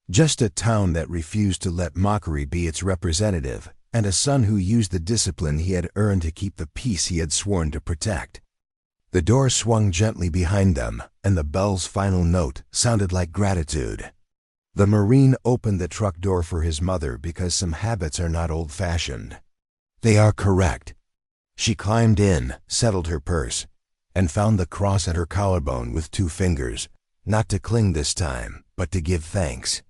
Just a town that refused to let mockery be its representative, and a son who used the discipline he had earned to keep the peace he had sworn to protect. The door swung gently behind them, and the bell's final note sounded like gratitude. The Marine opened the truck door for his mother because some habits are not old-fashioned. They are correct. She climbed in, settled her purse, and found the cross at her collarbone with 2 fingers, not to cling this time, but to give thanks.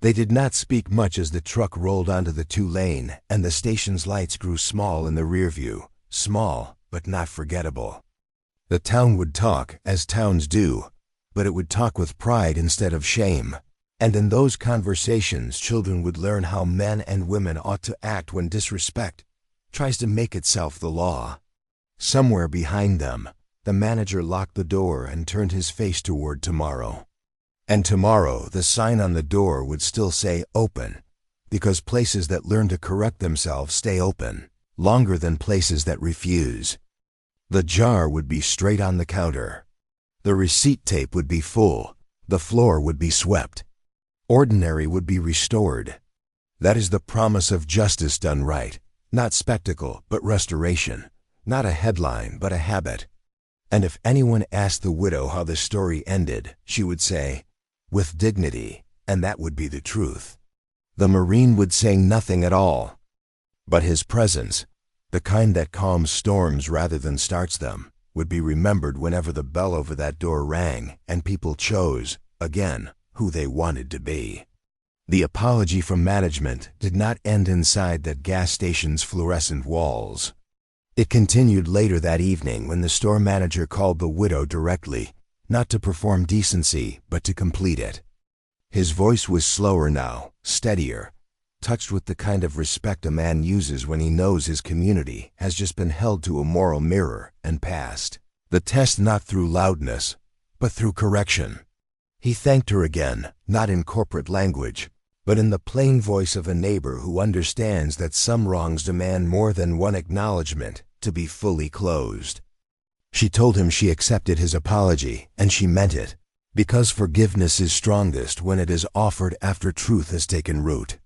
They did not speak much as the truck rolled onto the 2-lane, and the station's lights grew small in the rear view, small but not forgettable. The town would talk, as towns do, but it would talk with pride instead of shame. And in those conversations, children would learn how men and women ought to act when disrespect tries to make itself the law. Somewhere behind them, the manager locked the door and turned his face toward tomorrow. And tomorrow, the sign on the door would still say open, because places that learn to correct themselves stay open, longer than places that refuse. The jar would be straight on the counter. The receipt tape would be full. The floor would be swept. Ordinary would be restored. That is the promise of justice done right, not spectacle, but restoration, not a headline, but a habit. And if anyone asked the widow how the story ended, she would say, "With dignity," and that would be the truth. The Marine would say nothing at all. But his presence, the kind that calms storms rather than starts them, would be remembered whenever the bell over that door rang and people chose, again, who they wanted to be. The apology from management did not end inside that gas station's fluorescent walls. It continued later that evening when the store manager called the widow directly, not to perform decency, but to complete it. His voice was slower now, steadier, touched with the kind of respect a man uses when he knows his community has just been held to a moral mirror and passed the test not through loudness, but through correction. He thanked her again, not in corporate language, but in the plain voice of a neighbor who understands that some wrongs demand more than one acknowledgement to be fully closed. She told him she accepted his apology, and she meant it, because forgiveness is strongest when it is offered after truth has taken root.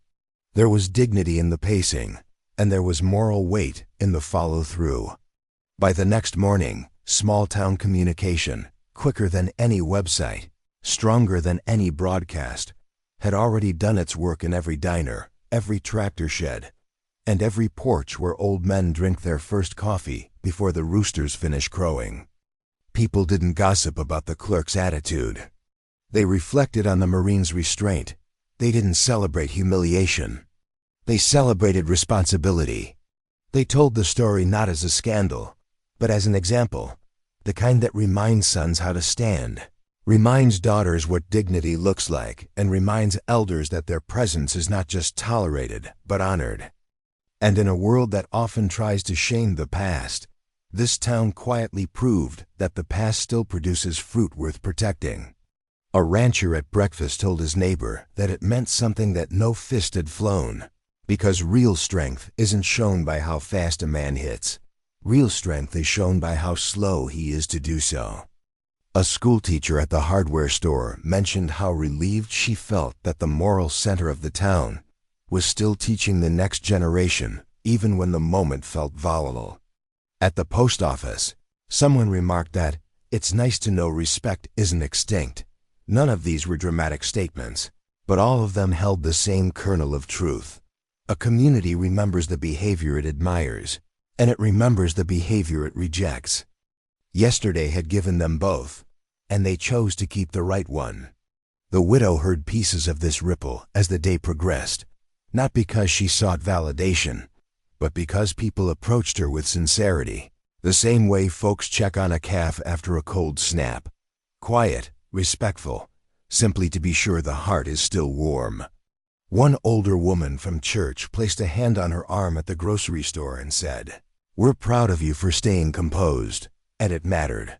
There was dignity in the pacing, and there was moral weight in the follow-through. By the next morning, small-town communication, quicker than any website, stronger than any broadcast, had already done its work in every diner, every tractor shed, and every porch where old men drink their first coffee before the roosters finish crowing. People didn't gossip about the clerk's attitude. They reflected on the Marine's restraint. They didn't celebrate humiliation. They celebrated responsibility. They told the story not as a scandal, but as an example, the kind that reminds sons how to stand, reminds daughters what dignity looks like, and reminds elders that their presence is not just tolerated, but honored. And in a world that often tries to shame the past, this town quietly proved that the past still produces fruit worth protecting. A rancher at breakfast told his neighbor that it meant something that no fist had flown, because real strength isn't shown by how fast a man hits. Real strength is shown by how slow he is to do so. A schoolteacher at the hardware store mentioned how relieved she felt that the moral center of the town was still teaching the next generation, even when the moment felt volatile. At the post office, someone remarked that it's nice to know respect isn't extinct. None of these were dramatic statements, but all of them held the same kernel of truth. A community remembers the behavior it admires, and it remembers the behavior it rejects. Yesterday had given them both, and they chose to keep the right one. The widow heard pieces of this ripple as the day progressed, not because she sought validation, but because people approached her with sincerity, The same way folks check on a calf after a cold snap. Quiet, respectful, simply to be sure the heart is still warm. One older woman from church placed a hand on her arm at the grocery store and said, "We're proud of you for staying composed." And it mattered.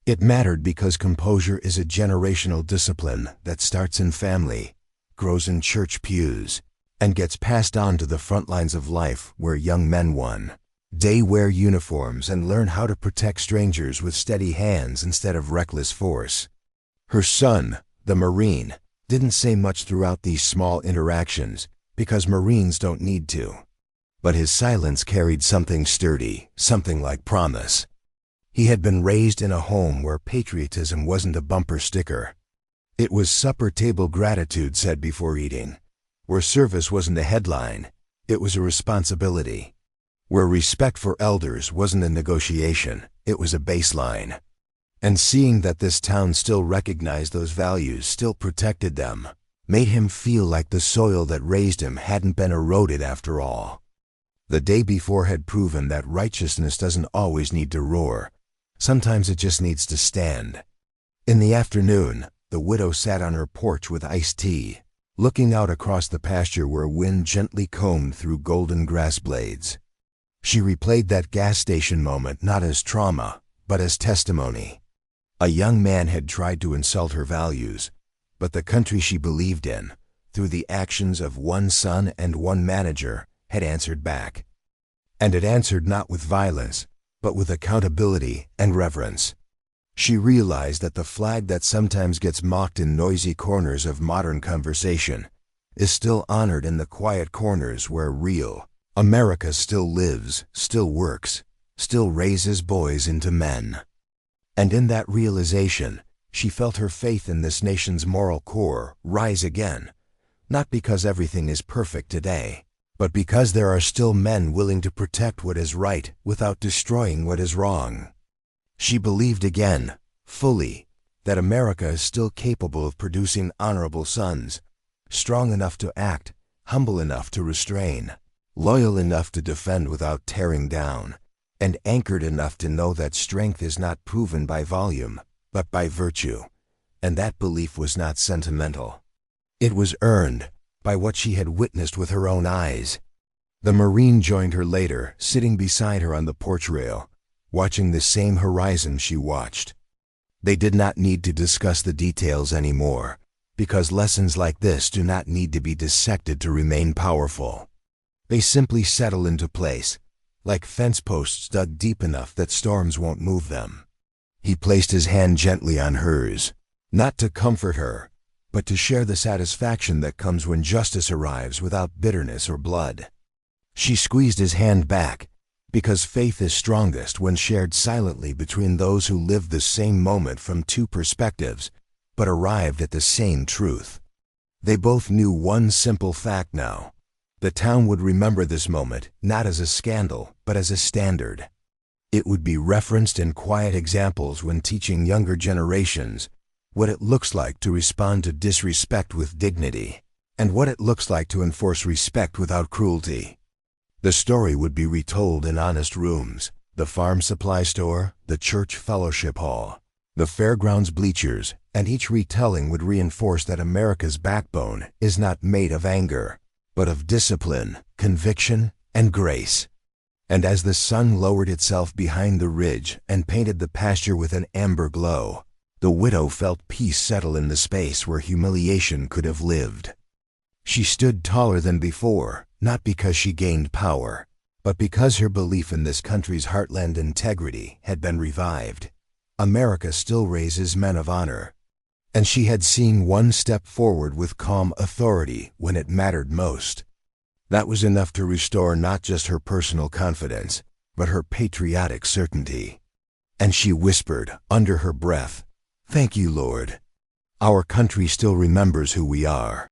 It mattered because composure is a generational discipline that starts in family, grows in church pews, and gets passed on to the front lines of life where young men one day wear uniforms and learn how to protect strangers with steady hands instead of reckless force. Her son, the Marine, didn't say much throughout these small interactions because Marines don't need to. But his silence carried something sturdy, something like promise. He had been raised in a home where patriotism wasn't a bumper sticker. It was supper table gratitude said before eating. Where service wasn't a headline, it was a responsibility. Where respect for elders wasn't a negotiation, it was a baseline. And seeing that this town still recognized those values, still protected them, made him feel like the soil that raised him hadn't been eroded after all. The day before had proven that righteousness doesn't always need to roar. Sometimes it just needs to stand. In the afternoon, the widow sat on her porch with iced tea, looking out across the pasture where wind gently combed through golden grass blades. She replayed that gas station moment not as trauma, but as testimony. A young man had tried to insult her values, but the country she believed in, through the actions of one son and one manager, had answered back. And it answered not with violence, but with accountability and reverence. She realized that the flag that sometimes gets mocked in noisy corners of modern conversation is still honored in the quiet corners where real America still lives, still works, still raises boys into men. And in that realization, she felt her faith in this nation's moral core rise again, not because everything is perfect today, but because there are still men willing to protect what is right without destroying what is wrong. She believed again, fully, that America is still capable of producing honorable sons, strong enough to act, humble enough to restrain, loyal enough to defend without tearing down, and anchored enough to know that strength is not proven by volume, but by virtue. And that belief was not sentimental. It was earned by what she had witnessed with her own eyes. The Marine joined her later, sitting beside her on the porch rail, watching the same horizon she watched. They did not need to discuss the details anymore, because lessons like this do not need to be dissected to remain powerful. They simply settle into place, like fence posts dug deep enough that storms won't move them. He placed his hand gently on hers, not to comfort her, but to share the satisfaction that comes when justice arrives without bitterness or blood. She squeezed his hand back, because faith is strongest when shared silently between those who lived the same moment from two perspectives, but arrived at the same truth. They both knew one simple fact now. The town would remember this moment not as a scandal, but as a standard. It would be referenced in quiet examples when teaching younger generations what it looks like to respond to disrespect with dignity, and what it looks like to enforce respect without cruelty. The story would be retold in honest rooms, the farm supply store, the church fellowship hall, the fairgrounds bleachers, and each retelling would reinforce that America's backbone is not made of anger, but of discipline, conviction, and grace. And as the sun lowered itself behind the ridge and painted the pasture with an amber glow, the widow felt peace settle in the space where humiliation could have lived. She stood taller than before, not because she gained power, but because her belief in this country's heartland integrity had been revived. America still raises men of honor, and she had seen one step forward with calm authority when it mattered most. That was enough to restore not just her personal confidence, but her patriotic certainty. And she whispered, under her breath, "Thank you, Lord. Our country still remembers who we are."